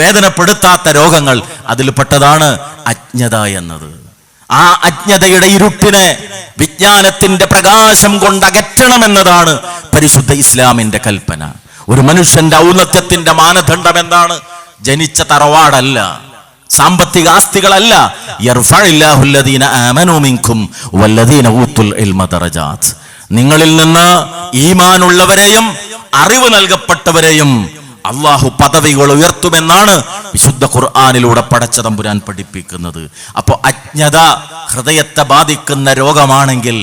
വേദനപ്പെടുത്താത്ത രോഗങ്ങൾ അതിൽപ്പെട്ടതാണ് അജ്ഞത എന്നത്. ആ അജ്ഞതയുടെ ഇരുട്ടിനെ വിജ്ഞാനത്തിന്റെ പ്രകാശം കൊണ്ട് അകറ്റണമെന്നതാണ് പരിശുദ്ധ ഇസ്ലാമിന്റെ കൽപ്പന. ഒരു മനുഷ്യന്റെ ഔന്നത്യത്തിന്റെ മാനദണ്ഡം എന്താണ്? ജനിച്ച തറവാടല്ല, സാമ്പത്തിക ആസ്തികളല്ല. യർഫഇല്ലാഹു അല്ലദീന ആമനൂ മിൻകും വല്ലദീന ഊതുൽ ഇൽമ ദറജാത്ത്. നിങ്ങളിൽ നിന്ന് ഈമാനുള്ളവരെയും അറിവ് നൽകപ്പെട്ടവരെയും അള്ളാഹു പദവികൾ ഉയർത്തുമെന്നാണ് വിശുദ്ധ ഖുർആനിലൂടെ പടച്ച തമ്പുരാൻ പഠിപ്പിക്കുന്നത്. അപ്പോൾ അജ്ഞത ഹൃദയത്തെ ബാധിക്കുന്ന രോഗമാണെങ്കിൽ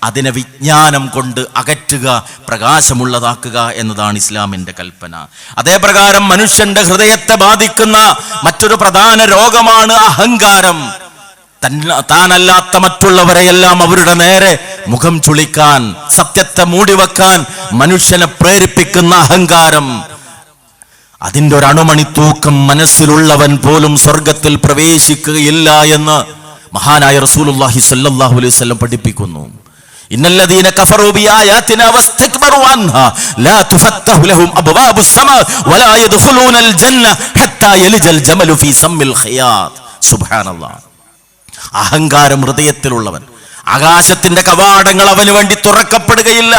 അതിനെ വിജ്ഞാനം കൊണ്ട് അകറ്റുക, പ്രകാശമുള്ളതാക്കുക എന്നതാണ് ഇസ്ലാമിന്റെ കൽപ്പന. അതേപ്രകാരം മനുഷ്യന്റെ ഹൃദയത്തെ ബാധിക്കുന്ന മറ്റൊരു പ്രധാന രോഗമാണ് അഹങ്കാരം. താനല്ലാത്ത മറ്റുള്ളവരെയെല്ലാം അവരുടെ നേരെ മുഖം ചുളിക്കാൻ, സത്യത്തെ മൂടിവെക്കാൻ മനുഷ്യനെ പ്രേരിപ്പിക്കുന്ന അഹങ്കാരം. അതിൻ്റെ ഒരു അണുമണി തൂക്കം മനസ്സിലുള്ളവൻ പോലും സ്വർഗത്തിൽ പ്രവേശിക്കുകയില്ല എന്ന് മഹാനായ റസൂലുള്ളാഹി സ്വല്ലല്ലാഹു അലൈഹി വസല്ലം പഠിപ്പിക്കുന്നു, ഇന്നല്ലദീന കഫറൂ ബിആയാതിനാ വസ്തക്ബറൂ അൻഹാ ലാ തുഫത്തഹു ലഹും അബ്വാബുസ് സമാ വലാ യദ്ഖുലൂനൽ ജന്ന ഹത്താ യലിജൽ ജമലു ഫീ സമ്മിൽ ഖിയാത്ത്. സുബ്ഹാനല്ലാഹ്. അഹങ്കാരം ഹൃദയത്തിലുള്ളവൻ, ആകാശത്തിന്റെ കവാടങ്ങൾ അവന് വേണ്ടി തുറക്കപ്പെടുകയില്ല.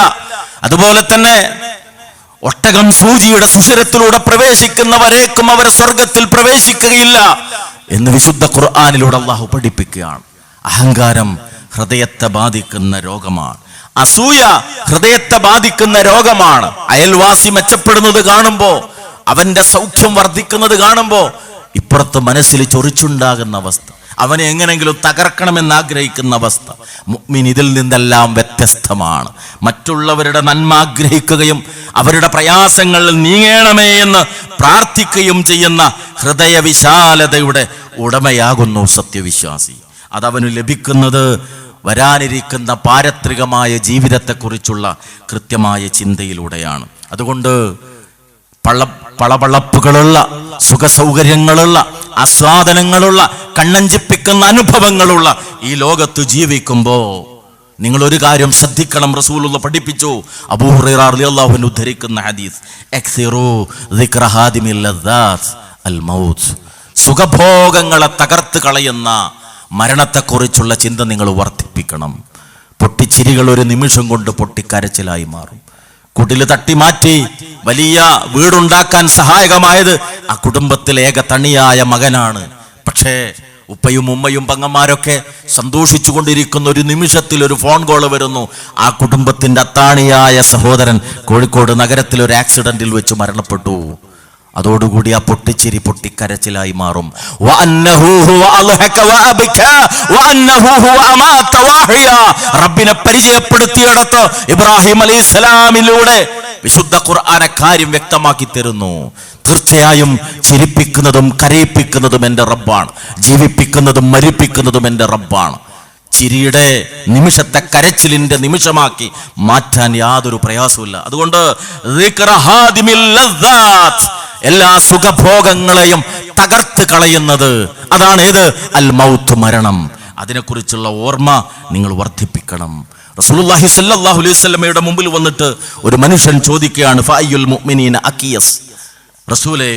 അതുപോലെ തന്നെ ഒട്ടകം സൂചിയുടെ സുഷിരത്തിലൂടെ പ്രവേശിക്കുന്നവരേക്കും അവർ സ്വർഗത്തിൽ പ്രവേശിക്കുകയില്ല എന്ന് വിശുദ്ധ ഖുർആനിലൂടെ അല്ലാഹു പഠിപ്പിക്കുകയാണ്. അഹങ്കാരം ഹൃദയത്തെ ബാധിക്കുന്ന രോഗമാണ്. അസൂയ ഹൃദയത്തെ ബാധിക്കുന്ന രോഗമാണ്. അയൽവാസി മെച്ചപ്പെടുന്നത് കാണുമ്പോ, അവന്റെ സൗഖ്യം വർദ്ധിക്കുന്നത് കാണുമ്പോ ഇപ്പുറത്ത് മനസ്സിൽ ചൊറിച്ചുണ്ടാകുന്ന അവസ്ഥ, അവനെ എങ്ങനെങ്കിലും തകർക്കണമെന്ന് ആഗ്രഹിക്കുന്ന അവസ്ഥ. മുഅ്മിൻ ഇതിൽ നിന്നെല്ലാം വ്യത്യസ്തമാണ്. മറ്റുള്ളവരുടെ നന്മ ആഗ്രഹിക്കുകയും അവരുടെ പ്രയാസങ്ങളിൽ നീങ്ങണമേ എന്ന് പ്രാർത്ഥിക്കുകയും ചെയ്യുന്ന ഹൃദയവിശാലതയുടെ ഉടമയാകുന്നു സത്യവിശ്വാസി. അതവന് ലഭിക്കുന്നത് വരാനിരിക്കുന്ന പാരത്രികമായ ജീവിതത്തെക്കുറിച്ചുള്ള കൃത്യമായ ചിന്തയിലൂടെയാണ്. അതുകൊണ്ട് പളപളപ്പുകളുള്ള, സുഖസൗകര്യങ്ങളുള്ള, ആസ്വാദനങ്ങളുള്ള, കണ്ണഞ്ചിപ്പിക്കുന്ന അനുഭവങ്ങളുള്ള ഈ ലോകത്ത് ജീവിക്കുമ്പോ നിങ്ങൾ ഒരു കാര്യം ശ്രദ്ധിക്കണം. റസൂലുള്ളാഹി പഠിപ്പിച്ചു, അബൂ ഹുറൈറ റളിയല്ലാഹു അൻഹു ഉദ്ധരിക്കുന്ന ഹദീസ്, അക്സിറു ദിക്റ ഹാദിമിൽ ലദ്ദാത്ത് അൽ മൗത്ത്. സുഖഭോഗങ്ങളെ തകർത്ത് കളയുന്ന മരണത്തെക്കുറിച്ചുള്ള ചിന്ത നിങ്ങൾ വർദ്ധിപ്പിക്കണം. പൊട്ടിച്ചിരികൾ ഒരു നിമിഷം കൊണ്ട് പൊട്ടിക്കരച്ചിലായി മാറും. കുടില് തട്ടി മാറ്റി വലിയ വീടുണ്ടാക്കാൻ സഹായകമായത് ആ കുടുംബത്തിലെ ഏക തണിയായ മകനാണ്. പക്ഷേ ഉപ്പയും ഉമ്മയും പെങ്ങന്മാരൊക്കെ സന്തോഷിച്ചു കൊണ്ടിരിക്കുന്ന ഒരു നിമിഷത്തിൽ ഒരു ഫോൺ കോൾ വരുന്നു. ആ കുടുംബത്തിന്റെ അത്താണിയായ സഹോദരൻ കോഴിക്കോട് നഗരത്തിൽ ഒരു ആക്സിഡന്റിൽ വെച്ച് മരണപ്പെട്ടു. അതോടുകൂടി ആ പൊട്ടിച്ചിരി പൊട്ടിക്കരച്ചിലായി മാറും. റബ്ബിനെ പരിചയപ്പെടുത്തിയെടുത്ത് ഇബ്രാഹിം അലൈഹിസ്സലാമിലൂടെ വിശുദ്ധ ഖുർആൻ കാര്യം വ്യക്തമാക്കി തരുന്നു. തീർച്ചയായും ചിരിപ്പിക്കുന്നതും കരയിപ്പിക്കുന്നതും എൻ്റെ റബ്ബാണ്, ജീവിപ്പിക്കുന്നതും മരിപ്പിക്കുന്നതും എൻ്റെ റബ്ബാണ്. ചിരിയുടെ നിമിഷത്തെ കരച്ചിലിന്റെ നിമിഷമാക്കി മാറ്റാൻ യാതൊരു പ്രയാസവുമില്ല. അതുകൊണ്ട് എല്ലാ സുഖഭോഗങ്ങളെയും തകർത്ത് കളയുന്നത് അതാണ് ഏത്? അൽ മൗത്ത്, മരണം. അതിനെക്കുറിച്ചുള്ള ഓർമ്മ നിങ്ങൾ വർദ്ധിപ്പിക്കണം. റസൂലുള്ളാഹി സ്വല്ലല്ലാഹു അലൈഹി വസല്ലമയുടെ മുമ്പിൽ വന്നിട്ട് ഒരു മനുഷ്യൻ ചോദിക്കുകയാണ്, ഫഅയ്യുൽ മുഅ്മിനീന അഖിയസ്, റസൂലേ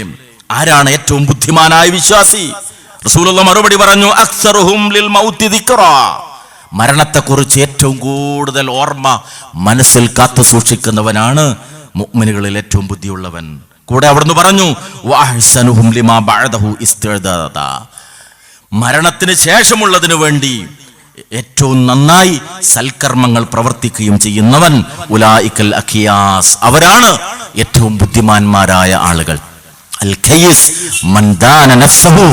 ആരാണ് ഏറ്റവും ബുദ്ധിമാനായ വിശ്വാസി? റസൂലുള്ളാഹി മറുപടി പറഞ്ഞു, അക്സറുഹും ലിൽ മൗത്തി ദിക്റാ, മരണത്തെക്കുറിച്ച് ഏറ്റവും കൂടുതൽ ഓർമ്മ മനസ്സിൽ കാത്തു സൂക്ഷിക്കുന്നവനാണ് മുഅ്മിനുകളിൽ ഏറ്റവും ബുദ്ധിയുള്ളവൻ. കൂടെ അവിടുന്ന് പറഞ്ഞു, വഅഹ്സനുഹും ലിമാ ബഅദഹു ഇസ്തിഅദാദ, മരണത്തിന് ശേഷമുള്ളതിനു വേണ്ടി ഏറ്റവും നന്നായി സൽക്കർമ്മങ്ങൾ പ്രവർത്തിക്കുകയും ചെയ്യുന്നവൻ ഉലായിക്കൽ അഖിയാസ്, അവരാണ് ഏറ്റവും ബുദ്ധിമാന്മാരായ ആളുകൾ. അൽ ഖയ്യിസ് മൻ ദാന നഫ്സഹു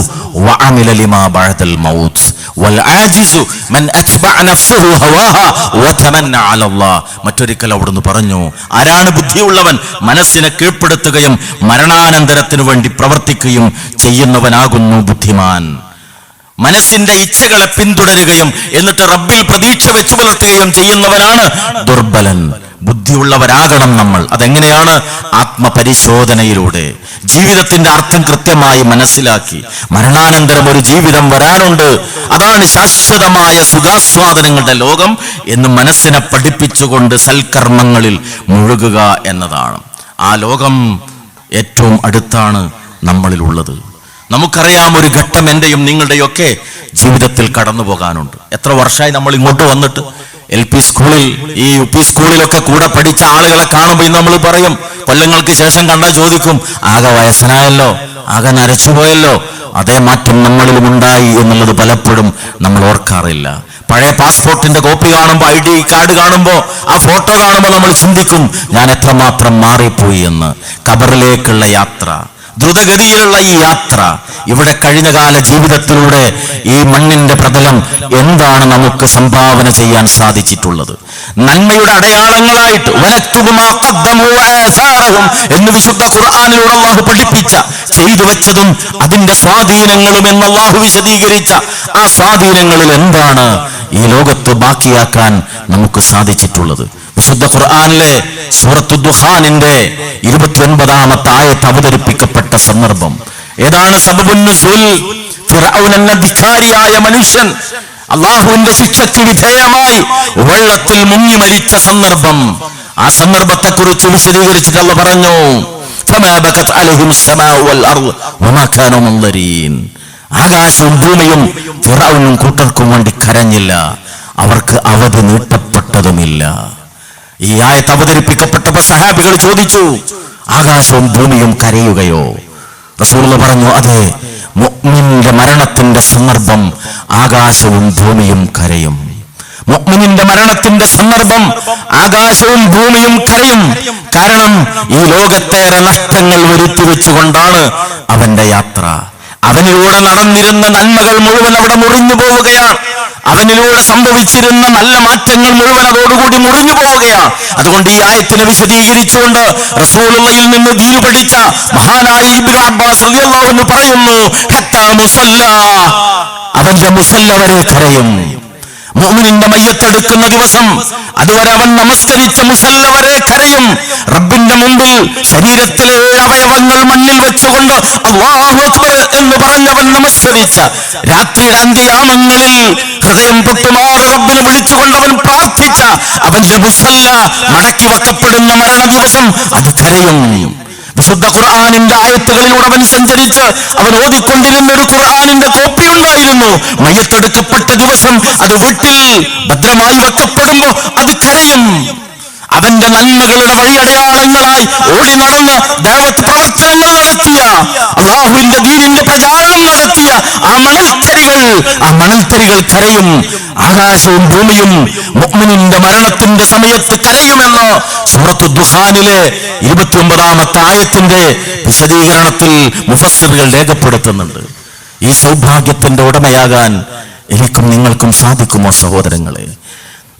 വഅമില ലിമാ ബഅദൽ മൗത്ത് വൽ ആജിസു മൻ അത്ബഅ നഫ്സഹു ഹവാഹാ വതമന്ന അലല്ലാഹ്. മറ്റൊരിക്കൽ അവിടുന്ന് പറഞ്ഞു, ആരാണ് ബുദ്ധിയുള്ളവൻ? മനസ്സിനെ കീഴ്പ്പെടുത്തുകയും മരണാനന്തരത്തിനു വേണ്ടി പ്രവർത്തിക്കുകയും ചെയ്യുന്നവനാകുന്നു ബുദ്ധിമാൻ. മനസ്സിന്റെ ഇച്ഛകളെ പിന്തുടരുകയും എന്നിട്ട് റബ്ബിൽ പ്രതീക്ഷ വെച്ചു പുലർത്തുകയും ചെയ്യുന്നവനാണ് ദുർബലൻ. ബുദ്ധിയുള്ളവരാകണം നമ്മൾ. അതെങ്ങനെയാണ്? ആത്മപരിശോധനയിലൂടെ, ജീവിതത്തിന്റെ അർത്ഥം കൃത്യമായി മനസ്സിലാക്കി, മരണാനന്തരം ഒരു ജീവിതം വരാനുണ്ട്, അതാണ് ശാശ്വതമായ സുഖാസ്വാദനങ്ങളുടെ ലോകം എന്ന് മനസ്സിനെ പഠിപ്പിച്ചുകൊണ്ട് സൽക്കർമ്മങ്ങളിൽ മുഴുകുക എന്നതാണ്. ആ ലോകം ഏറ്റവും അടുത്താണ് നമ്മളിലുള്ളത്. നമുക്കറിയാം, ഒരു ഘട്ടം എൻ്റെയും നിങ്ങളുടെയൊക്കെ ജീവിതത്തിൽ കടന്നു പോകാനുണ്ട്. എത്ര വർഷമായി നമ്മൾ ഇങ്ങോട്ട് വന്നിട്ട്? LP സ്കൂളിൽ, ഈ UP സ്കൂളിലൊക്കെ കൂടെ പഠിച്ച ആളുകളെ കാണുമ്പോൾ ഇന്ന് നമ്മൾ പറയും, കൊല്ലങ്ങൾക്ക് ശേഷം കണ്ടാൽ ചോദിക്കും, ആകെ വയസ്സനായല്ലോ, ആകെ നരച്ചുപോയല്ലോ. അതേ മാറ്റം നമ്മളിലും ഉണ്ടായി എന്നുള്ളത് പലപ്പോഴും നമ്മൾ ഓർക്കാറില്ല. പഴയ പാസ്പോർട്ടിന്റെ കോപ്പി കാണുമ്പോൾ, ID കാർഡ് കാണുമ്പോൾ, ആ ഫോട്ടോ കാണുമ്പോൾ നമ്മൾ ചിന്തിക്കും, ഞാൻ എത്രമാത്രം മാറിപ്പോയി എന്ന്. ഖബറിലേക്കുള്ള യാത്ര, ദ്രുതഗതിയിലുള്ള ഈ യാത്ര, ഇവിടെ കഴിഞ്ഞകാല ജീവിതത്തിലൂടെ ഈ മണ്ണിന്റെ പ്രതലം എന്താണ് നമുക്ക് സംഭാവന ചെയ്യാൻ സാധിച്ചിട്ടുള്ളത്? നന്മയുടെ അടയാളങ്ങളായിട്ട് എന്ന് വിശുദ്ധ ഖുർആനിലൂടെ അല്ലാഹു പഠിപ്പിച്ച, ചെയ്തു വെച്ചതും അതിന്റെ സ്വാധീനങ്ങളും എന്ന് അല്ലാഹു വിശദീകരിച്ച ആ സ്വാധീനങ്ങളിൽ എന്താണ് ഈ ലോകത്ത് ബാക്കിയാക്കാൻ നമുക്ക് സാധിച്ചിട്ടുള്ളത്? വിശുദ്ധ ഖുർആനിലെ സൂറത്തു ദുഖാനിന്റെ 29-ാമത്തെ ആയത്ത് അവതരിപ്പിക്കപ്പെട്ട സന്ദർഭം ഏതാണ്? സബബുൻ നുസൂൽ, ഫിർഔൻ എന്ന ധിക്കാരിയായ മനുഷ്യൻ അള്ളാഹുവിന്റെ ശിക്ഷയ്ക്ക് വിധേയമായി വെള്ളത്തിൽ മുങ്ങി മരിച്ച സന്ദർഭം, ആ സന്ദർഭത്തെ കുറിച്ച് വിശദീകരിച്ചിട്ട് അല്ലാഹു പറഞ്ഞു, ആകാശവും ഭൂമിയും ഫിറഔനും കൂട്ടർക്കും വേണ്ടി കരഞ്ഞില്ല, അവർക്ക് അവധി നീട്ടപ്പെട്ടതുമില്ല. ഈ ആയത്ത് അവതരിപ്പിക്കപ്പെട്ടപ്പോൾ സഹാബികൾ ചോദിച്ചു, ആകാശവും ഭൂമിയും കരയുകയോ? റസൂലുള്ളാഹി പറഞ്ഞു, അതെ, മുഅ്മിനിന്റെ മരണത്തിന്റെ സന്ദർഭം ആകാശവും ഭൂമിയും കരയും. മുഅ്മിനിന്റെ മരണത്തിന്റെ സന്ദർഭം ആകാശവും ഭൂമിയും കരയും. കാരണം ഈ ലോകത്തേറെ നഷ്ടങ്ങൾ വരുത്തി വെച്ചുകൊണ്ടാണ് അവന്റെ യാത്ര. അവനിലൂടെ നടന്നിരുന്ന നന്മകൾ മുഴുവൻ അവിടെ മുറിഞ്ഞു പോവുകയാണ്. അവനിലൂടെ സംഭവിച്ചിരുന്ന നല്ല മാറ്റങ്ങൾ മുഴുവൻ അതോടുകൂടി മുറിഞ്ഞു പോവുകയാണ്. അതുകൊണ്ട് ഈ ആയത്തിനെ വിശദീകരിച്ചുകൊണ്ട് റസൂലുള്ളാഹിയിൽ നിന്ന് ദീൻ പഠിച്ച മഹാനായ ഇബ്നു അബ്ബാസ് റളിയല്ലാഹു അൻഹു പറയുന്നു, ഹത്താ മുസല്ല, അവന്റെ മുസല്ല വരെ കരയും. മുഅ്മിനിന്റെ മയ്യത്തെടുക്കുന്ന ദിവസം അതുവരെ അവൻ നമസ്കരിച്ച മുസല്ല വരെ കരയും. റബ്ബിന്റെ മുമ്പിൽ ശരീരത്തിലെ അവയവങ്ങൾ മണ്ണിൽ വെച്ചുകൊണ്ട് അല്ലാഹു അക്ബർ എന്ന് പറഞ്ഞവൻ നമസ്കരിച്ച രാത്രിയുടെ അന്ത്യയാമങ്ങളിൽ ഹൃദയം പൊട്ടുമാറി റബ്ബിനെ വിളിച്ചുകൊണ്ടവൻ പ്രാർത്ഥിച്ച അവന്റെ മുസല്ല മടക്കി വെക്കപ്പെടുന്ന മരണ ദിവസം അത് കരയും. വിശുദ്ധ ഖുർആനിന്റെ ആയത്തുകളിലൂടെ അവൻ സഞ്ചരിച്ച് അവൻ ഓതിക്കൊണ്ടിരുന്ന ഒരു ഖുർആനിന്റെ കോപ്പി ഉണ്ടായിരുന്നു. മയ്യത്തെടുക്കപ്പെട്ട ദിവസം അത് വീട്ടിൽ ഭദ്രമായി വെക്കപ്പെടുമ്പോ അത് കരയും. അവന്റെ നന്മകളുടെ വഴിയടയാളങ്ങളായി ഓടി നടന്ന് ദഅവത്ത് പ്രവർത്തനങ്ങൾ നടത്തിയ, അല്ലാഹുവിന്റെ ദീനിന്റെ പ്രചാരണം നടത്തിയ ആ മണൽത്തരികൾ കരയും. ആകാശവും ഭൂമിയും മുഅ്മിനിന്റെ മരണത്തിന്റെ സമയത്ത് കരയുമെന്ന് സൂറത്തു ദുഖാനിലെ 29-ാമത്തെ ആയത്തിന്റെ വിശദീകരണത്തിൽ മുഫസ്സിറുകൾ രേഖപ്പെടുത്തുന്നുണ്ട്. ഈ സൗഭാഗ്യത്തിന്റെ ഉടമയാകാൻ എനിക്കും നിങ്ങൾക്കും സാധിക്കുമോ സഹോദരങ്ങളെ?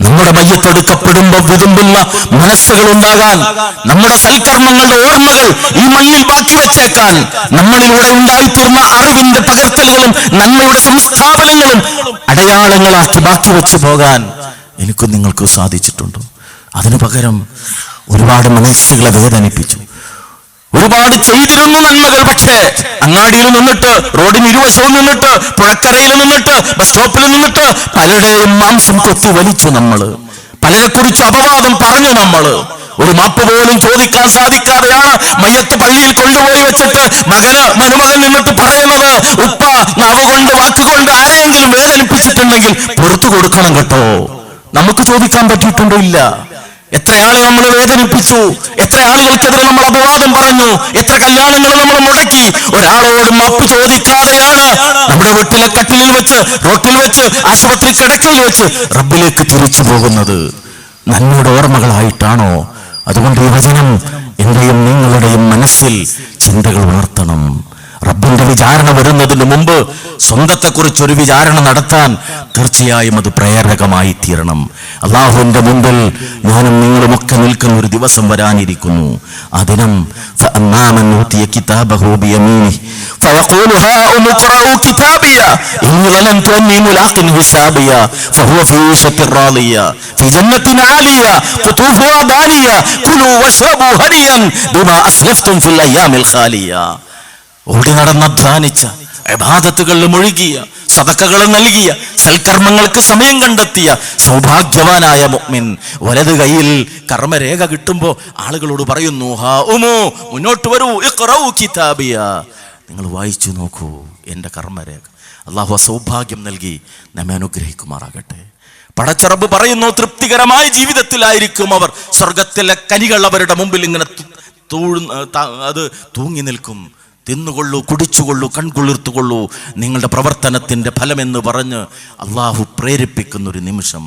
നമ്മുടെ മയ്യത്തെടുക്കപ്പെടുമ്പോൾ വിതുമ്പുന്ന മനസ്സുകൾ ഉണ്ടാകാൻ, നമ്മുടെ സൽക്കർമ്മങ്ങളുടെ ഓർമ്മകൾ ഈ മണ്ണിൽ ബാക്കി വെച്ചേക്കാൻ, നമ്മളിലൂടെ ഉണ്ടായിത്തീർന്ന അറിവിന്റെ പകർത്തലുകളും നന്മയുടെ സംസ്ഥാപനങ്ങളും അടയാളങ്ങളാക്കി ബാക്കി വെച്ചു പോകാൻ എനിക്കും നിങ്ങൾക്കും സാധിച്ചിട്ടുണ്ടോ? അതിനു പകരം ഒരുപാട് മനസ്സുകളെ വേദനിപ്പിച്ചു, ഒരുപാട് ചെയ്തിരുന്നു നന്മകൾ. പക്ഷേ അങ്ങാടിയിൽ നിന്നിട്ട്, റോഡിന് ഇരുവശവും നിന്നിട്ട്, പുഴക്കരയിൽ നിന്നിട്ട്, ബസ് സ്റ്റോപ്പിൽ നിന്നിട്ട് പലരുടെയും മാംസം കൊത്തി വലിച്ചു നമ്മള്, പലരെ കുറിച്ച് അപവാദം പറഞ്ഞു നമ്മള്. ഒരു മാപ്പ് പോലും ചോദിക്കാൻ സാധിക്കാതെയാണ് മയ്യത്ത് പള്ളിയിൽ കൊണ്ടുപോയി വെച്ചിട്ട് മരുമകൻ നിന്നിട്ട് പറയുന്നത്, ഉപ്പ നാവുകൊണ്ട് വാക്കുകൊണ്ട് ആരെയെങ്കിലും വേദനിപ്പിച്ചിട്ടുണ്ടെങ്കിൽ പുറത്തു കൊടുക്കണം കേട്ടോ. നമുക്ക് ചോദിക്കാൻ പറ്റിയിട്ടുണ്ടോ? ഇല്ല. എത്ര ആളെ നമ്മൾ വേദനിപ്പിച്ചു, എത്ര ആളുകൾക്കെതിരെ നമ്മൾ അപവാദം പറഞ്ഞു, എത്ര കല്യാണങ്ങൾ നമ്മൾ മുടക്കി. ഒരാളോട് മാപ്പ് ചോദിക്കാതെയാണ് നമ്മുടെ വീട്ടിലെ കട്ടിലിൽ വെച്ച്, റോട്ടിൽ വെച്ച്, ആശുപത്രി കിടക്കയിൽ വെച്ച് റബ്ബിലേക്ക് തിരിച്ചു പോകുന്നത്. നന്മയുടെ ഓർമ്മകളായിട്ടാണോ? അതുകൊണ്ട് ഈ വചനം എന്റെയും നിങ്ങളുടെയും മനസ്സിൽ ചിന്തകൾ ഉണർത്തണം. റബ്ബിന്റെ വിചാരണ വരുന്നതിന് മുമ്പ് സ്വന്തത്തെക്കുറിച്ച് ഒരു വിചാരണ നടത്താൻ തീർച്ചയായും അത് പ്രേരകമായി തീരണം. അള്ളാഹുവിന്റെ മുമ്പിൽ ഞാനും നിങ്ങളുമൊക്കെ നിൽക്കുന്ന ഒരു ദിവസം വരാനിരിക്കുന്നു. ആ ദിനം ഓടി നടന്ന് അധ്വാനിച്ച, ഇബാദത്തുകളിൽ മുഴുകിയ, സദഖകൾ നൽകിയ, സൽക്കർമ്മങ്ങൾക്ക് സമയം കണ്ടെത്തിയ സൗഭാഗ്യവാനായ മുഅ്മിൻ വലത് കൈയിൽ കർമ്മരേഖ കിട്ടുമ്പോൾ ആളുകളോട് പറയുന്നു, ഹാ ഉമു, മുന്നോട്ട് വരൂ, ഇഖ്റഉ കിതാബിയ, നിങ്ങൾ വായിച്ചു നോക്കൂ എൻ്റെ കർമ്മരേഖ. അല്ലാഹു സൗഭാഗ്യം നൽകി നമ്മെ അനുഗ്രഹിക്കുമാറാകട്ടെ. പടച്ചറബ് പറയുന്നു, തൃപ്തികരമായ ജീവിതത്തിലായിരിക്കും അവർ. സ്വർഗത്തിലെ കനികൾ അവരുടെ മുമ്പിൽ ഇങ്ങനെ അത് തൂങ്ങി നിൽക്കും. തിന്നുകൊള്ളൂ, കുടിച്ചുകൊള്ളൂ, കൺകുളിർത്തുകൊള്ളൂ, നിങ്ങളുടെ പ്രവർത്തനത്തിന്റെ ഫലമെന്ന് പറഞ്ഞ് അള്ളാഹു പ്രേരിപ്പിക്കുന്നൊരു നിമിഷം.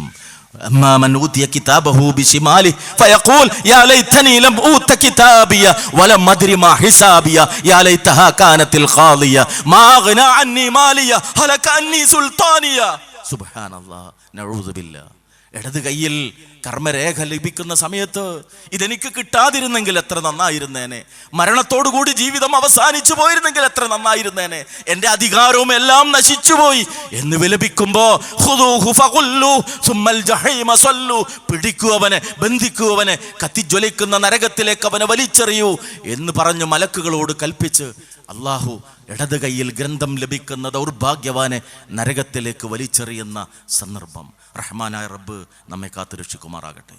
أما من أوتي كتابه بشماله فيقول يا ليتني لم أوت كتابيه ولم أدر ما حسابيه يا ليتها كانت القاضية ما أغنى عني ماليه هلك عني سلطانيه سبحان الله نعوذ بالله. ഇടത് കയ്യിൽ കർമ്മരേഖ ലഭിക്കുന്ന സമയത്ത് ഇതെനിക്ക് കിട്ടാതിരുന്നെങ്കിൽ എത്ര നന്നായിരുന്നേനെ, മരണത്തോടുകൂടി ജീവിതം അവസാനിച്ചു പോയിരുന്നെങ്കിൽ എത്ര നന്നായിരുന്നേനെ, എൻ്റെ അധികാരവും എല്ലാം നശിച്ചുപോയി എന്ന് വിലപിക്കുമ്പോ പിടിക്കൂ അവനെ, ബന്ധിക്കൂ അവനെ, കത്തിജ്വലിക്കുന്ന നരകത്തിലേക്ക് അവനെ വലിച്ചെറിയൂ എന്ന് പറഞ്ഞു മലക്കുകളോട് കൽപ്പിച്ച് അള്ളാഹു ഇടത് കൈയിൽ ഗ്രന്ഥം ലഭിക്കുന്ന ദൗർഭാഗ്യവാനെ നരകത്തിലേക്ക് വലിച്ചെറിയുന്ന സന്ദർഭം. റഹ്മാനായ റബ്ബ് നമ്മെ കാത്തുരക്ഷിക്കുമാറാകട്ടെ.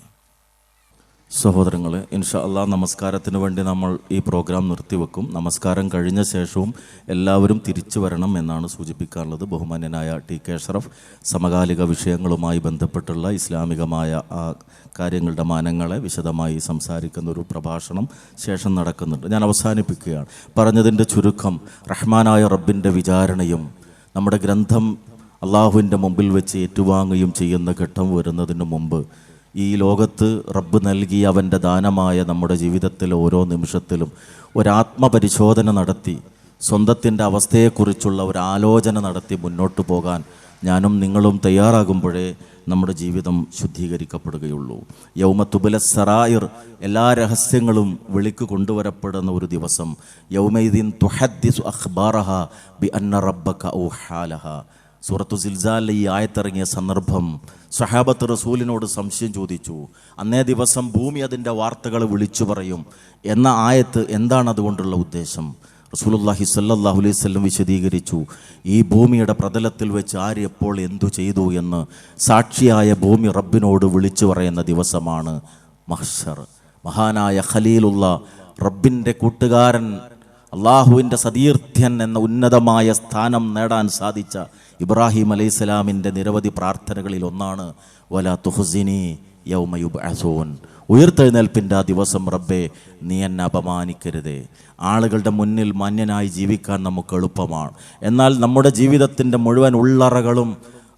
സഹോദരങ്ങളെ, ഇൻഷാ അള്ളാഹ് നമസ്കാരത്തിന് വേണ്ടി നമ്മൾ ഈ പ്രോഗ്രാം നിർത്തിവെക്കും. നമസ്കാരം കഴിഞ്ഞ ശേഷവും എല്ലാവരും തിരിച്ചു വരണം എന്നാണ് സൂചിപ്പിക്കാനുള്ളത്. ബഹുമാന്യനായ TK അഷ്റഫ് സമകാലിക വിഷയങ്ങളുമായി ബന്ധപ്പെട്ടുള്ള ഇസ്ലാമികമായ ആ കാര്യങ്ങളുടെ മാനങ്ങളെ വിശദമായി സംസാരിക്കുന്ന ഒരു പ്രഭാഷണം ശേഷം നടക്കുന്നുണ്ട്. ഞാൻ അവസാനിപ്പിക്കുകയാണ്. പറഞ്ഞതിൻ്റെ ചുരുക്കം, റഹ്മാനായ റബ്ബിൻ്റെ വിചാരണയും നമ്മുടെ ഗ്രന്ഥം അള്ളാഹുവിൻ്റെ മുമ്പിൽ വെച്ച് ഏറ്റുവാങ്ങുകയും ചെയ്യുന്ന ഘട്ടം വരുന്നതിന് മുമ്പ് ഈ ലോകത്ത് റബ്ബ് നൽകിയ അവൻ്റെ ദാനമായ നമ്മുടെ ജീവിതത്തിലെ ഓരോ നിമിഷത്തിലും ഒരാത്മപരിശോധന നടത്തി സ്വന്തത്തിൻ്റെ അവസ്ഥയെക്കുറിച്ചുള്ള ഒരു ആലോചന നടത്തി മുന്നോട്ട് പോകാൻ ഞാനും നിങ്ങളും തയ്യാറാകുമ്പോഴേ നമ്മുടെ ജീവിതം ശുദ്ധീകരിക്കപ്പെടുകയുള്ളൂ. യൗമ തുബല സറായിർ, എല്ലാ രഹസ്യങ്ങളും വെളിക്ക് കൊണ്ടുവരപ്പെടുന്ന ഒരു ദിവസം. യൗമൈദിൻ തുഹദ്ദിസു അഖ്ബാറഹ ബി അന്ന റബ്ബക ഔഹാലഹ. സൂറത്തു സിൽസാലിലെ ഈ ആയത്തിറങ്ങിയ സന്ദർഭം സ്വഹാബത്ത് റസൂലിനോട് സംശയം ചോദിച്ചു. അന്നേ ദിവസം ഭൂമി അതിൻ്റെ വാർത്തകൾ വിളിച്ചു പറയും എന്ന ആയത്ത് എന്താണ് അതുകൊണ്ടുള്ള ഉദ്ദേശം? റസൂലുള്ളാഹി സ്വല്ലല്ലാഹു അലൈഹി വസല്ലം വിശദീകരിച്ചു. ഈ ഭൂമിയുടെ പ്രതലത്തിൽ വെച്ച് ആര് എപ്പോൾ എന്തു ചെയ്തു എന്ന് സാക്ഷിയായ ഭൂമി റബ്ബിനോട് വിളിച്ചു പറയുന്ന ദിവസമാണ് മഹ്ശർ. മഹാനായ ഖലീലുള്ള റബ്ബിൻ്റെ കൂട്ടുകാരൻ, അള്ളാഹുവിൻ്റെ സതീർത്ഥ്യൻ എന്ന ഉന്നതമായ സ്ഥാനം നേടാൻ സാധിച്ച ഇബ്രാഹിം അലൈഹിസ്സലാമിൻ്റെ നിരവധി പ്രാർത്ഥനകളിൽ ഒന്നാണ് വലാ തുഹ്സിനി യൗമ യുബ്അസൂൻ. ഉയർത്തെഴുന്നേൽപ്പിൻ്റെ ആ ദിവസം റബ്ബേ നീ എന്നെ അപമാനിക്കരുതേ. ആളുകളുടെ മുന്നിൽ മാന്യനായി ജീവിക്കാൻ നമുക്ക് എളുപ്പമാണ്. എന്നാൽ നമ്മുടെ ജീവിതത്തിൻ്റെ മുഴുവൻ ഉള്ളറകളും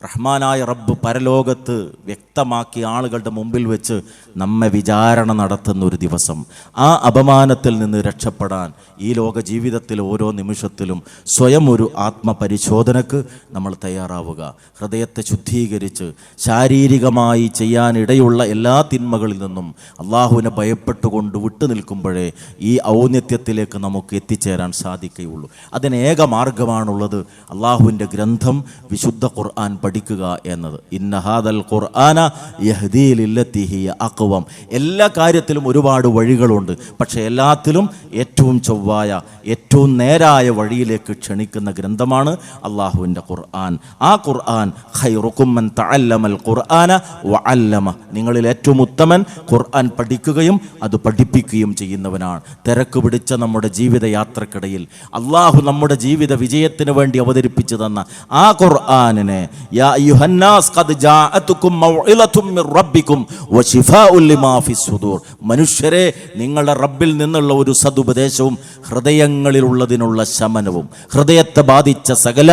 റഹ്മാനായ റബ്ബ് പരലോകത്ത് വ്യക്തമാക്കി ആളുകളുടെ മുമ്പിൽ വെച്ച് നമ്മെ വിചാരണ നടത്തുന്ന ഒരു ദിവസം. ആ അപമാനത്തിൽ നിന്ന് രക്ഷപ്പെടാൻ ഈ ലോക ജീവിതത്തിൽ ഓരോ നിമിഷത്തിലും സ്വയം ഒരു ആത്മപരിശോധനക്ക് നമ്മൾ തയ്യാറാവുക. ഹൃദയത്തെ ശുദ്ധീകരിച്ച് ശാരീരികമായി ചെയ്യാനിടയുള്ള എല്ലാ തിന്മകളിൽ നിന്നും അള്ളാഹുവിനെ ഭയപ്പെട്ടുകൊണ്ട് വിട്ടു നിൽക്കുമ്പോഴേ ഈ ഔന്നത്യത്തിലേക്ക് നമുക്ക് എത്തിച്ചേരാൻ സാധിക്കുകയുള്ളൂ. അതിന് ഏക മാർഗമാണുള്ളത്, അള്ളാഹുവിൻ്റെ ഗ്രന്ഥം വിശുദ്ധ ഖുർആൻ പഠിക്കുക എന്നത്. ഇന്ന ഹാദൽ ഖുർആന യഹ്ദീ ലില്ലത്തി ഹിയ അഖ്വം. എല്ലാ കാര്യത്തിലും ഒരുപാട് വഴികളുണ്ട്, പക്ഷേ എല്ലാത്തിലും ഏറ്റവും ചൊവ്വായ ഏറ്റവും നേരായ വഴിയിലേക്ക് ക്ഷണിക്കുന്ന ഗ്രന്ഥമാണ് അള്ളാഹുവിൻ്റെ ഖുർആൻ. ആ ഖുർആൻ ഖൈറുക്കും മൻ തഅല്ലമൽ ഖുർആന വഅല്ലമ. നിങ്ങളിൽ ഏറ്റവും ഉത്തമൻ ഖുർആൻ പഠിക്കുകയും അത് പഠിപ്പിക്കുകയും ചെയ്യുന്നവനാണ്. തിരക്ക് പിടിച്ച നമ്മുടെ ജീവിതയാത്രക്കിടയിൽ അള്ളാഹു നമ്മുടെ ജീവിത വിജയത്തിന് വേണ്ടി അവതരിപ്പിച്ചു തന്ന ആ ഖുർആനിനെ യാ അയ്യുഹന്നാസ് ഖദ് ജാഅതുകും മൗഇലതും മിർ റബ്ബികും വശിഫാഉൻ ലിമാ ഫിസ് സുദൂർ. മനുഷ്യരെ, നിങ്ങളുടെ റബ്ബിൽ നിന്നുള്ള ഒരു സദുപദേശവും ഹൃദയങ്ങളിലുള്ളതിനുള്ള ശമനവും, ഹൃദയത്തെ ബാധിച്ച സകല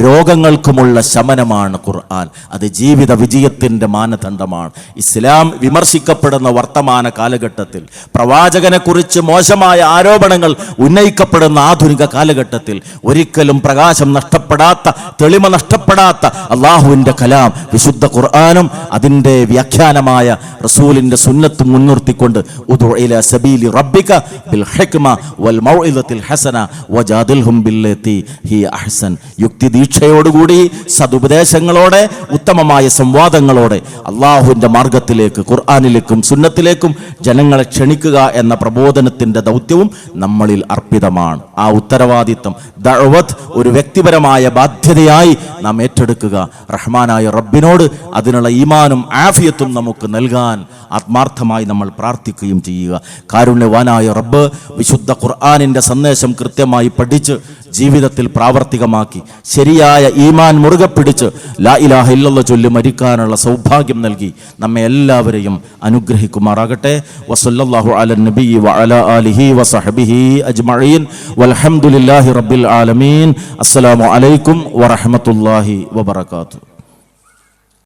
രോഗങ്ങൾക്കുമുള്ള ശമനമാണ് ഖുർആൻ. അത് ജീവിത വിജയത്തിൻ്റെ മാനദണ്ഡമാണ്. ഇസ്ലാം വിമർശിക്കപ്പെടുന്ന വർത്തമാന കാലഘട്ടത്തിൽ, പ്രവാചകനെക്കുറിച്ച് മോശമായ ആരോപണങ്ങൾ ഉന്നയിക്കപ്പെടുന്ന ആധുനിക കാലഘട്ടത്തിൽ ഒരിക്കലും പ്രകാശം നഷ്ടപ്പെടാത്ത, തെളിമ നഷ്ടപ്പെടാത്ത അള്ളാഹുവിൻ്റെ കലാം വിശുദ്ധ ഖുർആനും അതിൻ്റെ വ്യാഖ്യാനമായ റസൂലിൻ്റെ സുന്നത്തും മുൻനിർത്തിക്കൊണ്ട് ഉദു ഇലാ സബീലി റബ്ബിക ബിൽ ഹിക്മ വൽ മൗഇദത്തിൽ ഹസന വജാദിൽഹും ബില്ലത്തി ഹിയ അഹ്സൻ. യുക്തിദീക്ഷയോടുകൂടി സദുപദേശങ്ങളോടെ ഉത്തമമായ സംവാദങ്ങളോടെ അള്ളാഹുവിൻ്റെ മാർഗത്തിലേക്ക്, ഖുർആനിലേക്കും സുന്നത്തിലേക്കും ജനങ്ങളെ ക്ഷണിക്കുക എന്ന പ്രബോധനത്തിൻ്റെ ദൗത്യവും നമ്മളിൽ അർപ്പിതമാണ്. ആ ഉത്തരവാദിത്വം, ദഅവത്ത് ഒരു വ്യക്തിപരമായ ബാധ്യതയായി നാം ഏറ്റെടുക്കുക. റഹ്മാനായ റബ്ബിനോട് അതിനുള്ള ഈമാനും ആഫിയത്തും നമുക്ക് നൽകാൻ ആത്മാർത്ഥമായി നമ്മൾ പ്രാർത്ഥിക്കുകയും ചെയ്യുക. കാരുണ്യവാനായ റബ്ബ് വിശുദ്ധ ഖുർആനിൻ്റെ സന്ദേശം കൃത്യമായി പഠിച്ച് ജീവിതത്തിൽ പ്രാവർത്തികമാക്കി ശരിയായ ഈമാൻ മുറുകെ പിടിച്ച് ലാ ഇലാഹ ഇല്ലല്ലാഹ് ചൊല്ലി മരിക്കാനുള്ള സൗഭാഗ്യം നൽകി നമ്മെ എല്ലാവരെയും അനുഗ്രഹിക്കുമാറാകട്ടെ. വസല്ലല്ലാഹു അലൻ നബിയ്യി വഅലാ ആലിഹി വസഹ്ബിഹി അജ്മഈൻ വൽഹംദുലില്ലാഹി റബ്ബിൽ ആലമീൻ. അസ്സലാമു അലൈക്കും വറഹ്മത്തുള്ളാഹി വബറകാതുഹു.